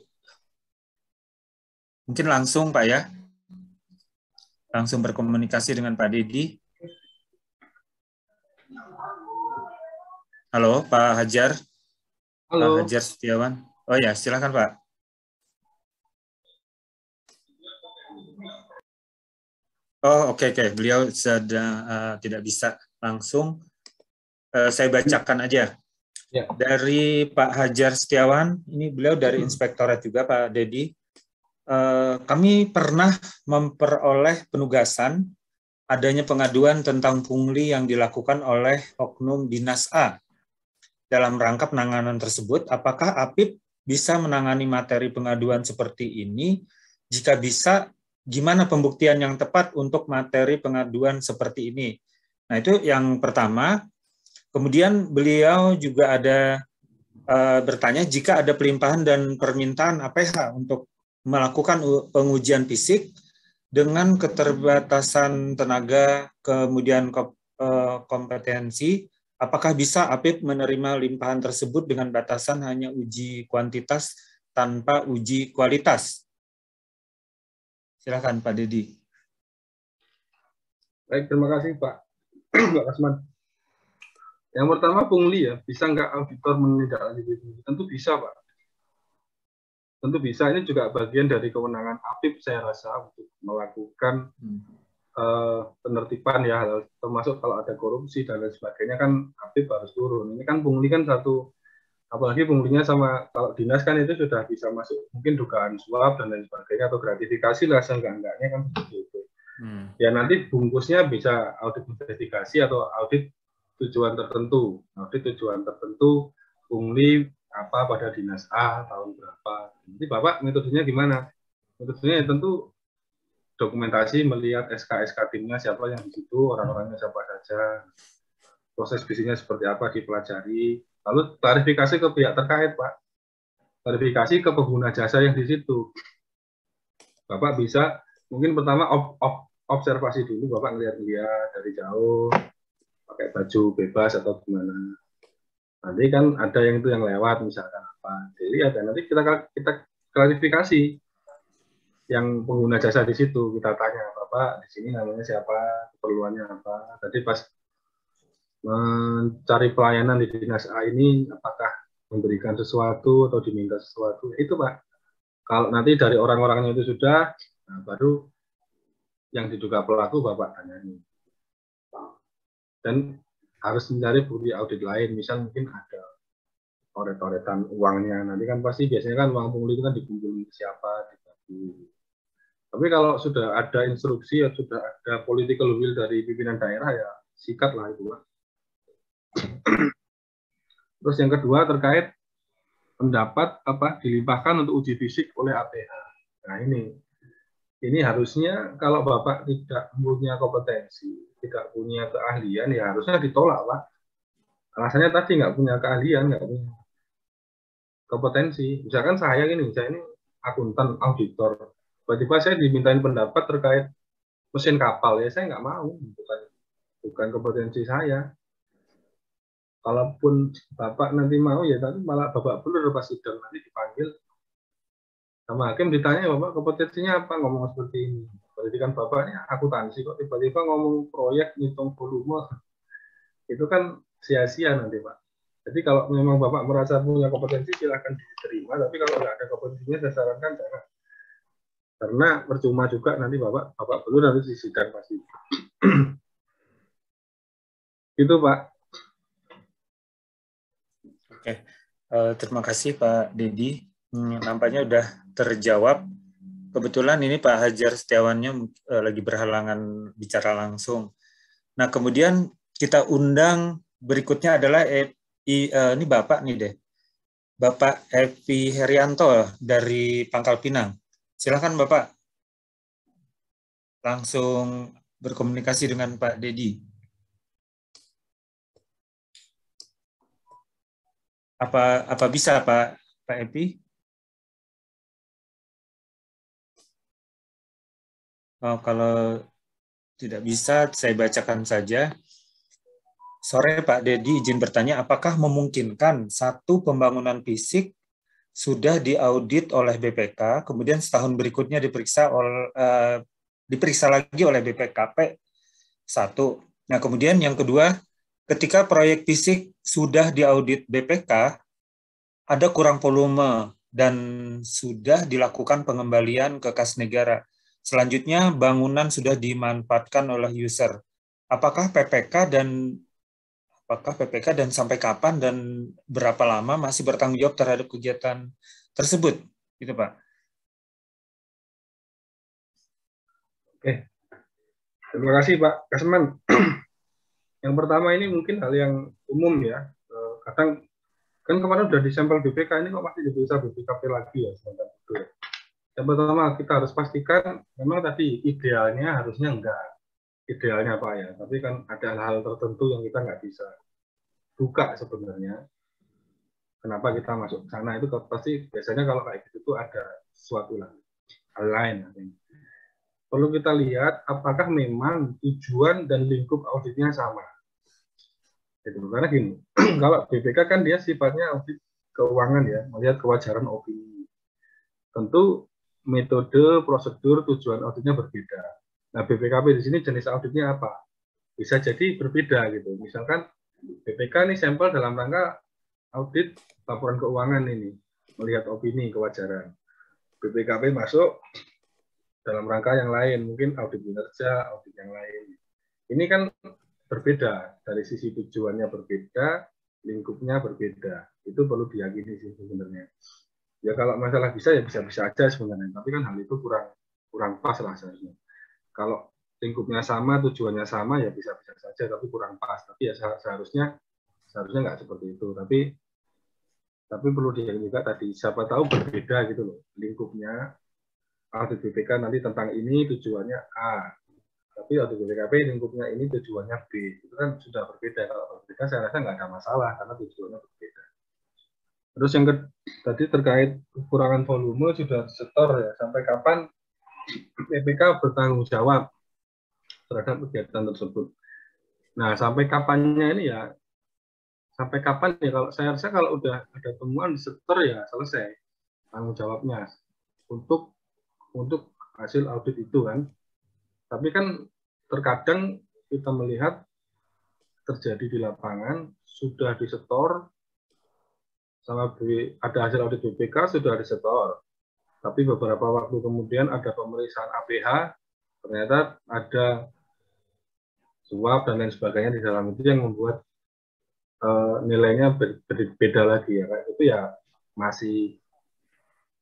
Speaker 1: mungkin langsung Pak ya? Langsung berkomunikasi dengan Pak Dedi. Halo Pak Hajar.
Speaker 2: Halo.
Speaker 1: Pak Hajar Setiawan. Oh ya, silakan Pak. Oh oke. Beliau sedang tidak bisa langsung. Saya bacakan aja.
Speaker 2: Ya.
Speaker 1: Dari Pak Hajar Setiawan, ini beliau dari Inspektorat juga Pak Dedi. Kami pernah memperoleh penugasan adanya pengaduan tentang pungli yang dilakukan oleh oknum Dinas A. Dalam rangka penanganan tersebut, apakah APIP bisa menangani materi pengaduan seperti ini? Jika bisa, gimana pembuktian yang tepat untuk materi pengaduan seperti ini? Nah, itu yang pertama. Kemudian beliau juga ada bertanya, jika ada pelimpahan dan permintaan APH untuk melakukan pengujian fisik dengan keterbatasan tenaga, kemudian kompetensi, apakah bisa APIP menerima limpahan tersebut dengan batasan hanya uji kuantitas tanpa uji kualitas? Silakan Pak Dedi.
Speaker 2: Baik, terima kasih Pak Pak Kasman. Yang pertama pungli ya, bisa nggak auditor menindaklanjuti? Tentu bisa Pak. Tentu bisa, ini juga bagian dari kewenangan APIP saya rasa untuk melakukan penertiban ya, termasuk kalau ada korupsi dan lain sebagainya kan APIP harus turun. Ini kan pungli kan satu, apalagi punglinya sama kalau dinas kan itu sudah bisa masuk mungkin dugaan suap dan lain sebagainya atau gratifikasi lah seenggak-enggaknya kan seperti itu. Ya nanti bungkusnya bisa audit investigasi atau audit tujuan tertentu, pungli apa pada dinas A tahun berapa. Nanti Bapak metodenya gimana? Metodenya ya tentu dokumentasi, melihat SK-SK timnya siapa yang di situ, orang-orangnya siapa saja, proses bisnisnya seperti apa dipelajari, lalu klarifikasi ke pihak terkait, Pak. Klarifikasi ke pengguna jasa yang di situ. Bapak bisa mungkin pertama observasi dulu, Bapak ngeliat-liat dari jauh, pakai baju bebas atau gimana. Nanti kan ada yang itu yang lewat misalkan apa, dilihat ya, nanti kita klarifikasi yang pengguna jasa di situ, kita tanya, Bapak di sini namanya siapa, keperluannya apa. Tadi pas mencari pelayanan di dinas A ini apakah memberikan sesuatu atau diminta sesuatu, itu Pak. Kalau nanti dari orang-orangnya itu sudah, nah baru yang diduga pelaku Bapak tanyai. Dan harus mencari bukti audit lain, misal mungkin ada coret-coretan uangnya, nanti kan pasti biasanya kan uang pungli itu kan dikumpulin ke siapa, dibagi. Tapi kalau sudah ada instruksi, ya sudah ada political will dari pimpinan daerah, ya sikat lah itu Pak. Terus yang kedua terkait pendapat dilimpahkan untuk uji fisik oleh APH. Nah ini harusnya kalau Bapak tidak punya kompetensi, tidak punya keahlian, ya harusnya ditolak, Pak. Alasannya tadi nggak punya keahlian, nggak punya kompetensi. Misalkan saya ini akuntan, auditor. Tiba-tiba saya dimintain pendapat terkait mesin kapal, ya saya nggak mau, bukan kompetensi saya. Kalaupun Bapak nanti mau, ya nanti malah Bapak belum pas sidang nanti dipanggil sama hakim, ditanya, Bapak kompetensinya apa ngomong seperti ini. Pendidikan Bapak ini akuntansi, kok tiba-tiba ngomong proyek ngitung volume, itu kan sia-sia nanti Pak. Jadi kalau memang Bapak merasa punya kompetensi silahkan diterima, tapi kalau nggak ada kompetensinya saya sarankan jangan. Karena percuma juga nanti Bapak belum nanti di sidang pasti. Itu Pak.
Speaker 1: Oke, terima kasih Pak Dedi. Nampaknya udah terjawab. Kebetulan ini Pak Hajar Setiawannya lagi berhalangan bicara langsung. Nah, kemudian kita undang berikutnya adalah ini Bapak nih deh. Bapak Evi Herianto dari Pangkal Pinang. Silakan Bapak. Langsung berkomunikasi dengan Pak Dedi. Apa bisa Pak Evi? Oh, kalau tidak bisa, saya bacakan saja. Sore Pak Dedi, izin bertanya, apakah memungkinkan satu pembangunan fisik sudah diaudit oleh BPK, kemudian setahun berikutnya diperiksa lagi oleh BPKP? Satu. Nah, kemudian yang kedua, ketika proyek fisik sudah diaudit BPK, ada kurang volume dan sudah dilakukan pengembalian ke kas negara. Selanjutnya, bangunan sudah dimanfaatkan oleh user. Apakah PPK dan sampai kapan dan berapa lama masih bertanggung jawab terhadap kegiatan tersebut? Gitu, Pak.
Speaker 2: Oke. Terima kasih Pak Kasman. Yang pertama ini mungkin hal yang umum ya. Kadang kan kemarin sudah disampel BPK, ini kok masih diperiksa BPKP lagi ya. Yang pertama kita harus pastikan memang tadi idealnya harusnya enggak. Idealnya Pak ya, tapi kan ada hal-hal tertentu yang kita nggak bisa buka sebenarnya. Kenapa kita masuk ke sana itu pasti biasanya kalau kayak gitu tuh ada sesuatu hal lain. Perlu kita lihat apakah memang tujuan dan lingkup auditnya sama. Karena gini, kalau BPK kan dia sifatnya audit keuangan ya, melihat kewajaran opini. Tentu metode, prosedur, tujuan auditnya berbeda. Nah, BPKP di sini jenis auditnya apa? Bisa jadi berbeda gitu. Misalkan BPK ini sampel dalam rangka audit laporan keuangan ini, melihat opini, kewajaran. BPKP masuk dalam rangka yang lain, mungkin audit kinerja, audit yang lain. Ini kan berbeda, dari sisi tujuannya berbeda, lingkupnya berbeda. Itu perlu diyakini sih sebenarnya. Ya kalau masalah bisa ya bisa-bisa aja sebenarnya, tapi kan hal itu kurang pas lah seharusnya. Kalau lingkupnya sama, tujuannya sama ya bisa-bisa saja, tapi kurang pas. Tapi ya seharusnya nggak seperti itu. Tapi Tapi perlu diingat juga tadi, siapa tahu berbeda gitu loh lingkupnya. Audit BPK nanti tentang ini tujuannya A, tapi audit BPKP lingkupnya ini tujuannya B. Itu kan sudah berbeda. Kalau berbeda saya rasa nggak ada masalah karena tujuannya berbeda. Terus yang tadi terkait kekurangan volume sudah disetor ya. Sampai kapan BPK bertanggung jawab terhadap kegiatan tersebut? Nah, sampai kapannya ini ya, sampai kapan ya, kalau saya rasa kalau udah ada temuan disetor ya selesai tanggung jawabnya untuk hasil audit itu kan. Tapi kan terkadang kita melihat terjadi di lapangan sudah disetor sama ada hasil audit BPK sudah disetor, tapi beberapa waktu kemudian ada pemeriksaan APH, ternyata ada suap dan lain sebagainya di dalam itu yang membuat nilainya beda lagi ya. Itu ya masih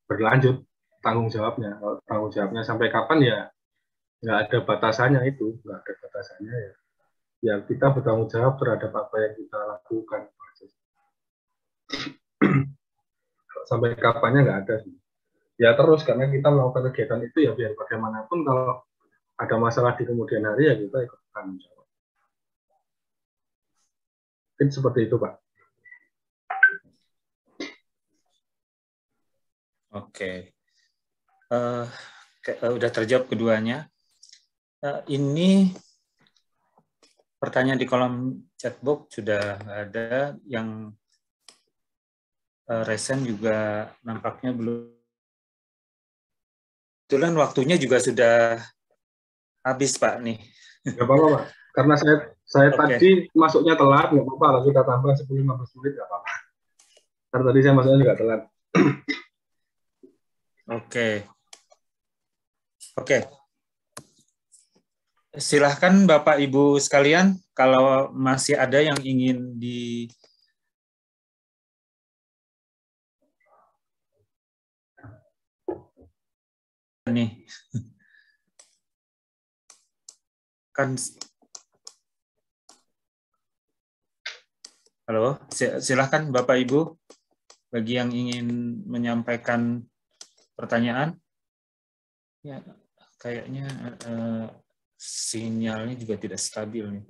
Speaker 2: berlanjut tanggung jawabnya. Kalau tanggung jawabnya sampai kapan ya nggak ada batasannya, itu nggak ada batasannya ya. Ya kita bertanggung jawab terhadap apa yang kita lakukan. Sampai kapannya nggak ada sih. Ya terus karena kita melakukan kegiatan itu ya biar bagaimanapun kalau ada masalah di kemudian hari ya kita ikut tanggung jawab. Mungkin seperti itu, Pak.
Speaker 1: Oke. Udah terjawab keduanya. Ini pertanyaan di kolom chatbox sudah ada, yang resen juga nampaknya belum. Kebetulan waktunya juga sudah habis, Pak, nih.
Speaker 2: Nggak apa-apa, Pak. Karena saya tadi masuknya telat, nggak apa-apa. Kalau kita tambah 10-15 menit, nggak apa-apa. Karena tadi saya masuknya juga telat.
Speaker 1: Oke. Silahkan Bapak Ibu sekalian, kalau masih ada yang ingin nih. Kan halo, silahkan Bapak Ibu bagi yang ingin menyampaikan pertanyaan. Ya, kayaknya sinyalnya juga tidak stabil nih.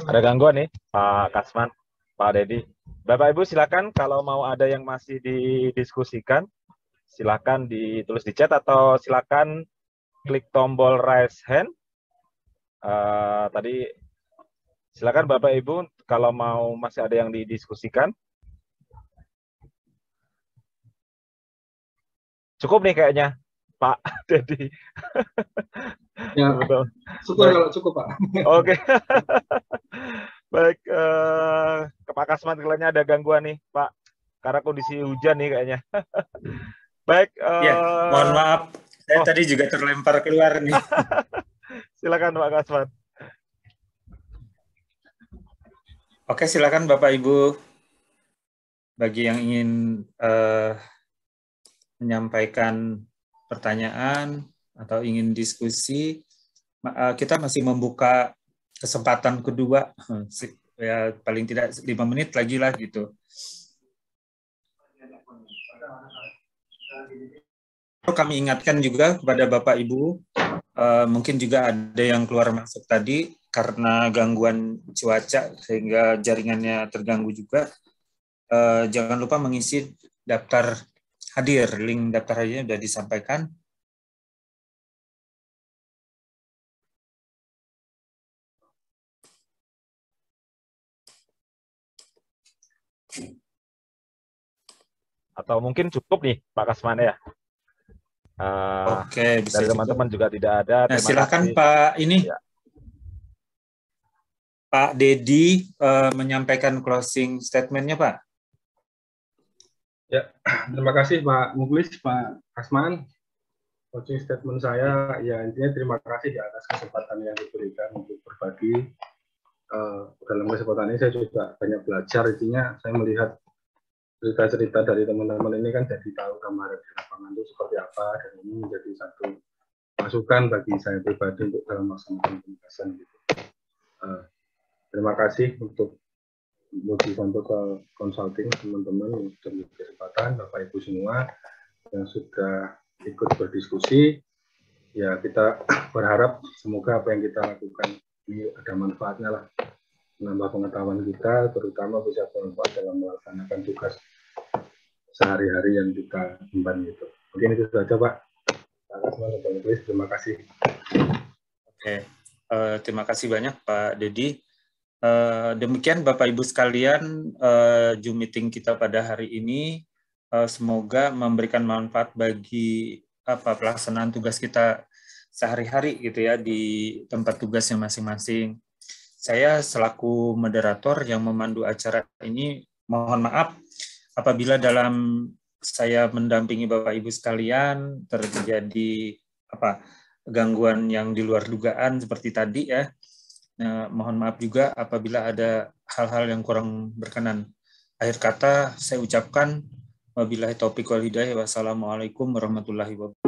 Speaker 5: Ada gangguan nih, Pak Kasman, Pak Dedi. Bapak Ibu silakan kalau mau ada yang masih didiskusikan, silakan ditulis di chat atau silakan klik tombol raise hand. Tadi silakan Bapak Ibu kalau mau masih ada yang didiskusikan. Cukup nih kayaknya, Pak Dedi.
Speaker 2: Ya, syukur kalau cukup, Pak.
Speaker 5: Oke. Baik, ke Pak Kasman kayaknya ada gangguan nih, Pak. Karena kondisi hujan nih kayaknya. Baik.
Speaker 1: Ya, mohon maaf. Saya tadi juga terlempar keluar nih.
Speaker 5: Silakan Pak Kasman.
Speaker 1: Oke, silakan Bapak Ibu. Bagi yang ingin menyampaikan pertanyaan atau ingin diskusi, kita masih membuka kesempatan kedua, ya paling tidak 5 menit lagi lah gitu. Kami ingatkan juga kepada Bapak Ibu, mungkin juga ada yang keluar masuk tadi karena gangguan cuaca sehingga jaringannya terganggu juga. Jangan lupa mengisi daftar hadir, link daftar hadirnya sudah disampaikan.
Speaker 5: Atau mungkin cukup nih Pak Kasman ya.
Speaker 1: Oke, bisa
Speaker 5: dari teman-teman juga tidak ada.
Speaker 1: Nah, silakan kasih. Pak ini ya. Pak Dedi menyampaikan closing statement-nya, Pak.
Speaker 2: Ya, terima kasih Pak Muklis, Pak Kasman. Closing statement saya ya intinya terima kasih ya atas kesempatan yang diberikan untuk berbagi dalam kesempatan ini saya juga banyak belajar. Intinya saya melihat cerita-cerita dari teman-teman ini kan jadi tahu gambaran di lapangan itu seperti apa, dan ini menjadi satu masukan bagi saya pribadi untuk dalam melaksanakan penugasan gitu. Terima kasih untuk Multifonto Consulting, teman-teman yang sudah memberi kesempatan, Bapak Ibu semua yang sudah ikut berdiskusi. Ya, kita berharap semoga apa yang kita lakukan ini ada manfaatnya lah, menambah pengetahuan kita, terutama bisa bermanfaat dalam melaksanakan tugas sehari-hari yang kita emban gitu. Mungkin itu saja, Pak. Terima kasih.
Speaker 1: Oke, terima kasih banyak Pak Dedi. Demikian Bapak Ibu sekalian, Zoom meeting kita pada hari ini. Semoga memberikan manfaat bagi pelaksanaan tugas kita sehari-hari gitu ya di tempat tugasnya masing-masing. Saya selaku moderator yang memandu acara ini mohon maaf apabila dalam saya mendampingi Bapak Ibu sekalian terjadi gangguan yang di luar dugaan seperti tadi ya. Mohon maaf juga apabila ada hal-hal yang kurang berkenan. Akhir kata saya ucapkan wabillahi taufiq wal hidayah. Wassalamualaikum warahmatullahi wabarakatuh.